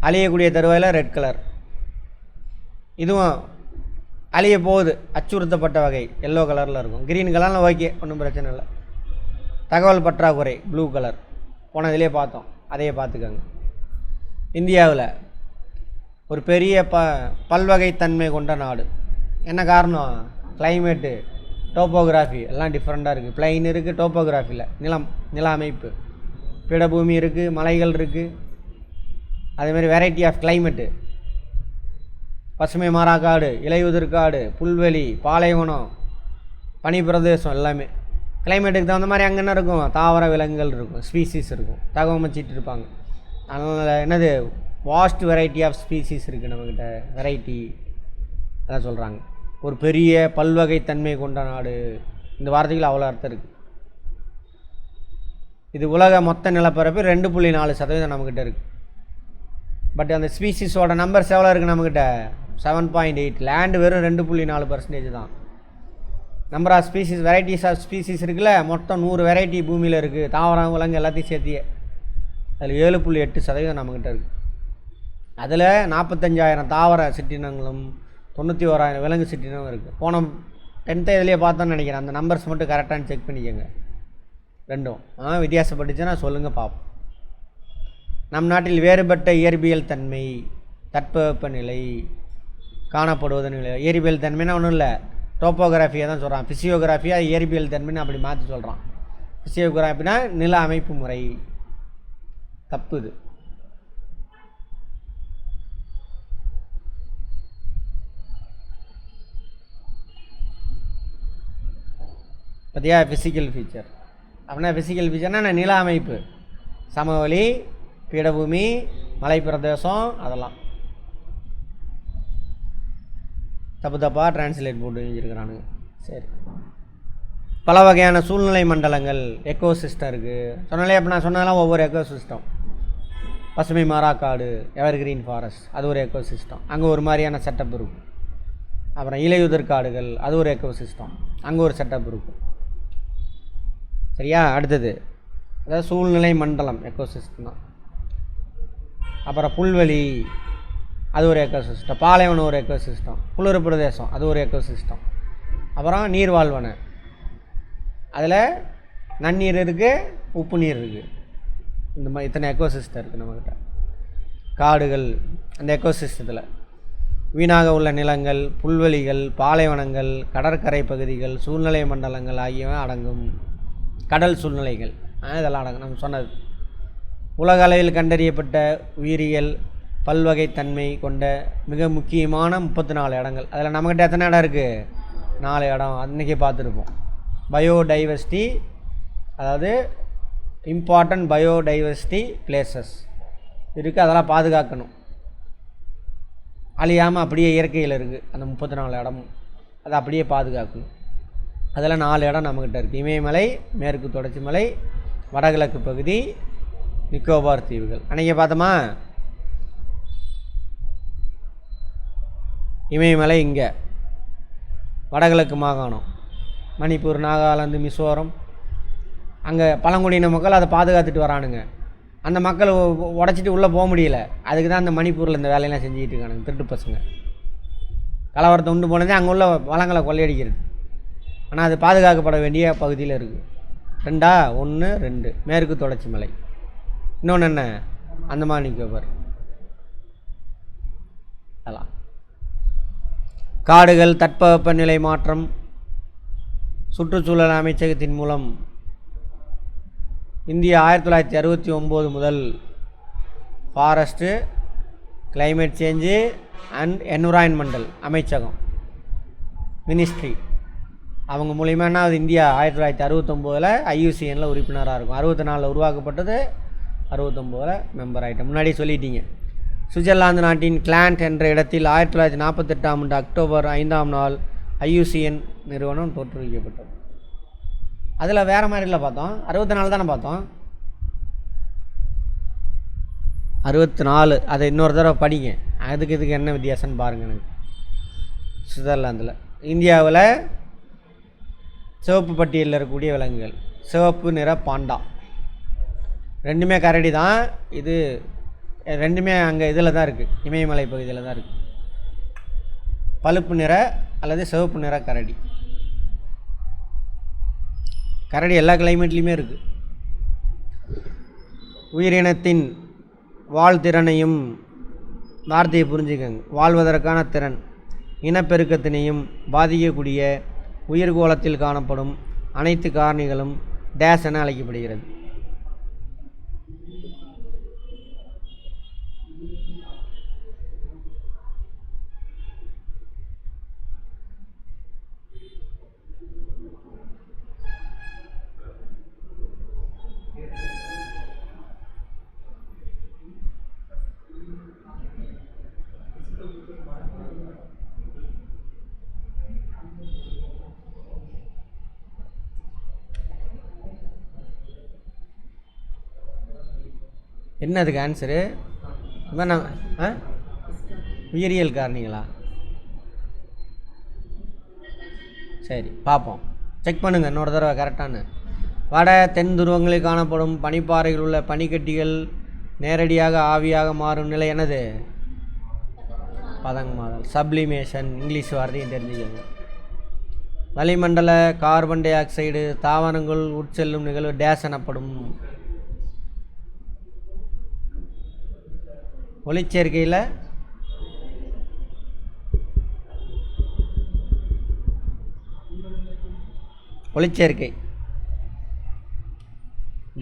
அழியக்கூடிய தருவாயில் ரெட் கலர். இதுவும் அழிய போகுது, அச்சுறுத்தப்பட்ட வகை, எல்லோ கலரில் இருக்கும். க்ரீன் கலரில் ஓகே, ஒன்றும் பிரச்சனை இல்லை. தகவல் பற்றாக்குறை ப்ளூ கலர். போனதிலே பார்த்தோம், அதையே பார்த்துக்கோங்க. இந்தியாவில் ஒரு பெரிய பல்வகைத்தன்மை கொண்ட நாடு. என்ன காரணம்? கிளைமேட்டு, டோப்போகிராஃபி எல்லாம் டிஃப்ரெண்ட்டாக இருக்குது. பிளைன் இருக்குது, டோப்போகிராஃபியில் நில அமைப்பு, பீடபூமி இருக்குது, மலைகள் இருக்குது. அதேமாதிரி வெரைட்டி ஆஃப் கிளைமேட்டு, பசுமை மாறாக்காடு, இலையுதிர்காடு, புல்வெளி, பாலைவனம், பனி பிரதேசம் எல்லாமே. கிளைமேட்டுக்கு தகுந்த மாதிரி அங்கே என்ன இருக்கும்? தாவர விலங்குகள் இருக்கும், ஸ்பீசிஸ் இருக்கும், தகவல் வச்சிட்டு இருப்பாங்க. அதனால் என்னது? வாஸ்ட் வெரைட்டி ஆஃப் ஸ்பீசிஸ் இருக்குது நம்மக்கிட்ட. வெரைட்டி அதான் சொல்கிறாங்க. ஒரு பெரிய பல்வகைத்தன்மை கொண்ட நாடு. இந்த வார்த்தைகள் அவ்வளோ அர்த்தம் இருக்குது. இது உலக மொத்த நிலப்பரப்பு 2.4% நம்மக்கிட்ட இருக்குது. பட் அந்த ஸ்பீசிஸோட நம்பர்ஸ் எவ்வளோ இருக்குது நம்மக்கிட்ட? 7.8. லேண்டு வெறும் 2.4% தான். Number of species, varieties of species இருக்குல்ல, மொத்தம் 100 வெரைட்டி பூமியில் இருக்குது. தாவரம் விலங்கு எல்லாத்தையும் சேர்த்தியே அதில் 7.8% நம்மக்கிட்ட இருக்குது. அதில் 45,000 தாவர சிற்றினங்களும் 91,000 விலங்கு சிற்றினமும் இருக்குது. போன 10th இதிலே பார்த்தோன்னு நினைக்கிறேன். அந்த நம்பர்ஸ் மட்டும் கரெக்டானு செக் பண்ணிக்கோங்க. ரெண்டும் வித்தியாசப்பட்டுச்சுன்னா சொல்லுங்கள் பார்ப்போம். நம் நாட்டில் வேறுபட்ட இயற்பியல் தன்மை தட்பவெப்பநிலை காணப்படுவதன் நிலை. இயற்பியல் தன்மைன்னா ஒன்றும் இல்லை, டோப்போகிராஃபியை தான் சொல்கிறான். ஃபிசியோகிராஃபியாக இயற்பியல் தன்மைன்னு அப்படி மாற்றி சொல்கிறான். ஃபிசியோகிராஃபினா நில அமைப்பு முறை. தப்பு இது. பார்த்தியா, ஃபிசிக்கல் ஃபீச்சர் அப்படின்னா ஃபிசிக்கல் ஃபீச்சர்னால் நில அமைப்பு, சமவெளி, பீடபூமி, மலைப்பிரதேசம், அதெல்லாம் தப்பாக டிரான்ஸ்லேட் போட்டு செஞ்சுருக்கிறானுங்க. சரி, பல வகையான சூழ்நிலை மண்டலங்கள், எக்கோசிஸ்டம் இருக்குது. சொன்னாலே அப்போ நான் சொன்னதெல்லாம் ஒவ்வொரு எக்கோசிஸ்டம். பசுமை மாறாக்காடு, எவர்கிரீன் ஃபாரஸ்ட், அது ஒரு எக்கோசிஸ்டம், அங்கே ஒரு மாதிரியான செட்டப் இருக்கும். அப்புறம் இலையுதிர் காடுகள், அது ஒரு எக்கோசிஸ்டம், அங்கே ஒரு செட்டப் இருக்கும். சரியா, அடுத்தது அதாவது சூழ்நிலை மண்டலம் எக்கோசிஸ்டம் தான். அப்புறம் புல்வெளி, அது ஒரு எக்கோசிஸ்டம். பாலைவனம் ஒரு எக்கோசிஸ்டம். குளிர் பிரதேசம், அது ஒரு எக்கோசிஸ்டம். அப்புறம் நீர்வாழ்வன, அதில் நன்னீர் இருக்குது, உப்பு நீர் இருக்குது. இந்த மாதிரி இத்தனை எக்கோசிஸ்டம் இருக்குது நம்மக்கிட்ட. காடுகள், அந்த எக்கோசிஸ்டத்தில் வீணாக உள்ள நிலங்கள், புல்வெளிகள், பாலைவனங்கள், கடற்கரை பகுதிகள், சூழ்நிலை மண்டலங்கள் ஆகியவை அடங்கும். கடல் சூழ்நிலைகள் இதெல்லாம் அடங்கும். நம்ம சொன்னது உலக அளவில் கண்டறியப்பட்ட உயிரியல் பல்வகைத்தன்மை கொண்ட மிக முக்கியமான 34 இடங்கள். அதில் நம்மக்கிட்ட எத்தனை இடம் இருக்குது? 4 இடம். அன்றைக்கி பார்த்துருப்போம். பயோடைவர்சிட்டி, அதாவது இம்பார்ட்டன்ட் பயோடைவர்சிட்டி பிளேசஸ் இருக்குது, அதெல்லாம் பாதுகாக்கணும். அழியாமல் அப்படியே இயற்கையில் இருக்குது அந்த 34 இடமும், அதை அப்படியே பாதுகாக்கணும். அதில் 4 இடம் நம்மக்கிட்ட இருக்குது. இமயமலை, மேற்கு தொடர்ச்சி மலை, வடகிழக்கு பகுதி, நிக்கோபார் தீவுகள். அன்றைக்கி பார்த்தோமா, இமயமலை இங்கே, வடகிழக்கு மாகாணம் மணிப்பூர், நாகாலாந்து, மிசோரம், அங்கே பழங்குடியின மக்கள் அதை பாதுகாத்துட்டு வரானுங்க. அந்த மக்கள் உடச்சிட்டு உள்ளே போக முடியல. அதுக்கு தான் அந்த மணிப்பூரில் இந்த வேலையெல்லாம் செஞ்சுக்கிட்டு இருக்கானுங்க திருட்டு பசங்க. கலவரத்தை உண்டு போனதே அங்கே உள்ள வளங்களை கொள்ளையடிக்கிறது. ஆனால் அது பாதுகாக்கப்பட வேண்டிய பகுதியில் இருக்குது. 1, 2 மேற்கு தொடர்ச்சி மலை, இன்னொன்று என்ன, அந்தமான் நிக்கோபார். அதெல்லாம் காடுகள், தட்பவெப்பநிலை மாற்றம், சுற்றுச்சூழல் அமைச்சகத்தின் மூலம் இந்தியா 1969 முதல் forest, climate change and environmental அமைச்சகம் மினிஸ்ட்ரி, அவங்க மூலியமாக அது இந்தியா 1969 ஐயூசிஎனில் உறுப்பினராக இருக்கும். 64 உருவாக்கப்பட்டது, 69 மெம்பர் ஆகிட்டோம். முன்னாடி சொல்லிட்டீங்க. சுவிட்சர்லாந்து நாட்டின் கிளாண்ட் என்ற இடத்தில் 1948 அக்டோபர் 5 ஐயூசிஎன் நிறுவனம் தோற்றுவிக்கப்பட்டது. அதில் வேறு மாதிரில பார்த்தோம். 64 தானே பார்த்தோம். 64 அதை இன்னொரு தடவை படிங்க. இதுக்கு என்ன வித்தியாசம்னு பாருங்கள். எனக்கு சுவிட்சர்லாந்தில், இந்தியாவில் சிவப்பு பட்டியலில் இருக்கக்கூடிய விலங்குகள், சிவப்பு நிற பாண்டா, ரெண்டுமே கரடி தான். இது ரெண்டுமே அங்கே இதில் தான் இருக்குது, இமயமலை பகுதியில் தான் இருக்குது. பழுப்பு நிற அல்லது சிவப்பு நிற கரடி. கரடி எல்லா கிளைமேட்லேயுமே இருக்குது. உயிரினத்தின் வாழ்திறனையும், வார்த்தையை புரிஞ்சுக்கங்க, வாழ்வதற்கான திறன், இனப்பெருக்கத்தினையும் பாதிக்கக்கூடிய உயிர்கோளத்தில் காணப்படும் அனைத்து காரணிகளும் டேஸ் என அழைக்கப்படுகிறது. என்ன அதுக்கு ஆன்சரு? உயிரியல் காரணிகளா? சரி பார்ப்போம், செக் பண்ணுங்கள் இன்னொரு தடவை கரெக்டானு. வட தென் துருவங்களில் காணப்படும் பனிப்பாறைகள் உள்ள பனிக்கட்டிகள் நேரடியாக ஆவியாக மாறும் நிலை என்னது? பதங்கமாதல். சப்ளிமேஷன் இங்கிலீஷ் வார்த்தையும் தெரிஞ்சுக்கோங்க. வளிமண்டல கார்பன் டை ஆக்சைடு தாவரங்கள் உட்செல்லும் நிகழ்வு டேஸ் எனப்படும். ஒளிச்சேர்க்கையில் ஒளிச்சேர்க்கை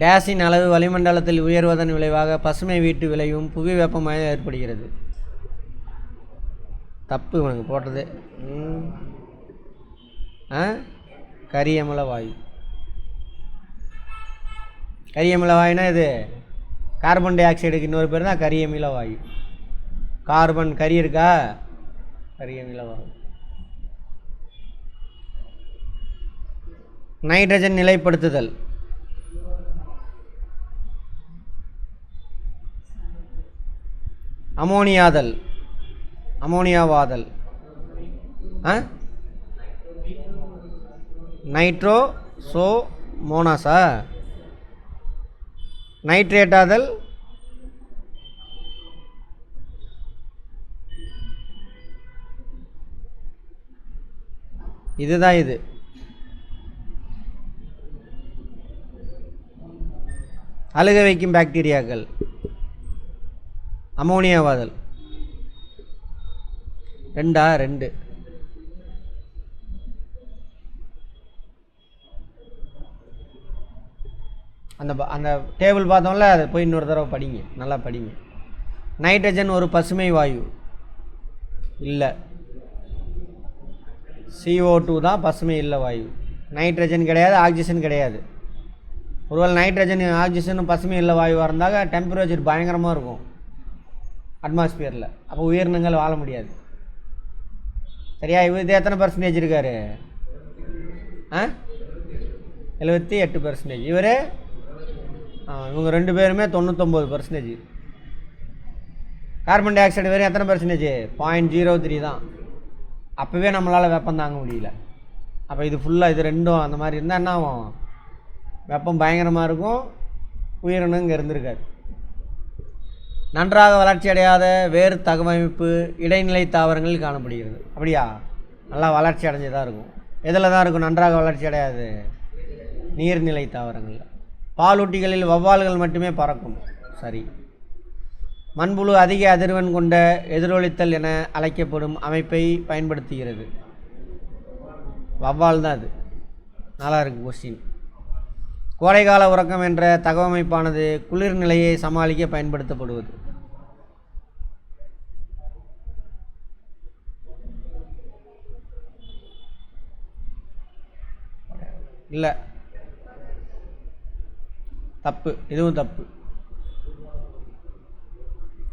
டேஸின் அளவு வளிமண்டலத்தில் உயர்வதன் விளைவாக பசுமை வீட்டு விளைவும் புவி வெப்பமயம் ஏற்படுகிறது. தப்பு உனக்கு போட்டது. கரியமில வாயு. கரியமில வாயுனா இது கார்பன் டை ஆக்சைடுக்கு இன்னொரு பேர் தான் கரியமில வாயு. கார்பன் கரி இருக்கா, கரியமில வாயு. நைட்ரஜன் நிலைப்படுத்துதல். அமோனியாதல். அமோனியாவாதல். நைட்ரோ சோ மோனாஸா? நைட்ரேட்டாதல். இதுதான் இது. அழுக வைக்கும் பாக்டீரியாக்கள். அமோனியாவாதல். 2 அந்த டேபிள் பார்த்தோம்ல, அதை போய் இன்னொரு தடவை படிங்க, நல்லா படிங்க. நைட்ரஜன் ஒரு பசுமை வாயு இல்லை. CO2 தான் பசுமை இல்லை வாயு. நைட்ரஜன் கிடையாது, ஆக்சிஜன் கிடையாது. ஒருவேளை நைட்ரஜன் ஆக்சிஜனும் பசுமை இல்லை வாயுவாக இருந்தாக டெம்பரேச்சர் பயங்கரமாக இருக்கும் அட்மாஸ்பியரில். அப்போ உயிரினங்கள் வாழ முடியாது. சரியா? இது எத்தனை பர்சன்டேஜ் இருக்கார்? 78%. இவர் இவங்க 2 பேருமே 99%. கார்பன் டை ஆக்சைடு வேறு எத்தனை பர்சன்டேஜ்? 0.03 தான். அப்போவே நம்மளால் வெப்பம் தாங்க முடியல. அப்போ இது ஃபுல்லாக இது ரெண்டும் அந்த மாதிரி இருந்தால் என்ன ஆகும்? வெப்பம் பயங்கரமாக இருக்கும், உயிரினம் இங்கே இருந்திருக்காது. நன்றாக வளர்ச்சி அடையாத வேறு தகவமைப்பு இடைநிலை தாவரங்களில் காணப்படுகிறது. அப்படியா? நல்லா வளர்ச்சி அடைஞ்சதாக இருக்கும். எதில் தான் இருக்கும் நன்றாக வளர்ச்சி அடையாது? நீர்நிலை தாவரங்கள். பாலூட்டிகளில் வௌவால்கள் மட்டுமே பறக்கும். சரி. மண்புழு அதிக அதிர்வெண் கொண்ட எதிரொலித்தல் என அழைக்கப்படும் அமைப்பை பயன்படுத்துகிறது. வௌவால் தான் அது. நல்லா இருக்குது கொஸ்டின். கோடைக்கால உறக்கம் என்ற தகவமைப்பானது குளிர்நிலையை சமாளிக்க பயன்படுத்தப்படுவது. இல்லை, தப்பு. இதுவும் தப்பு.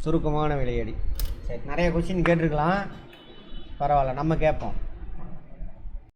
சுருக்கமான விளையாடி. சரி, நிறைய கொஸ்டின் கேட்டிருக்கலாம், பரவாயில்ல, நம்ம கேட்போம்.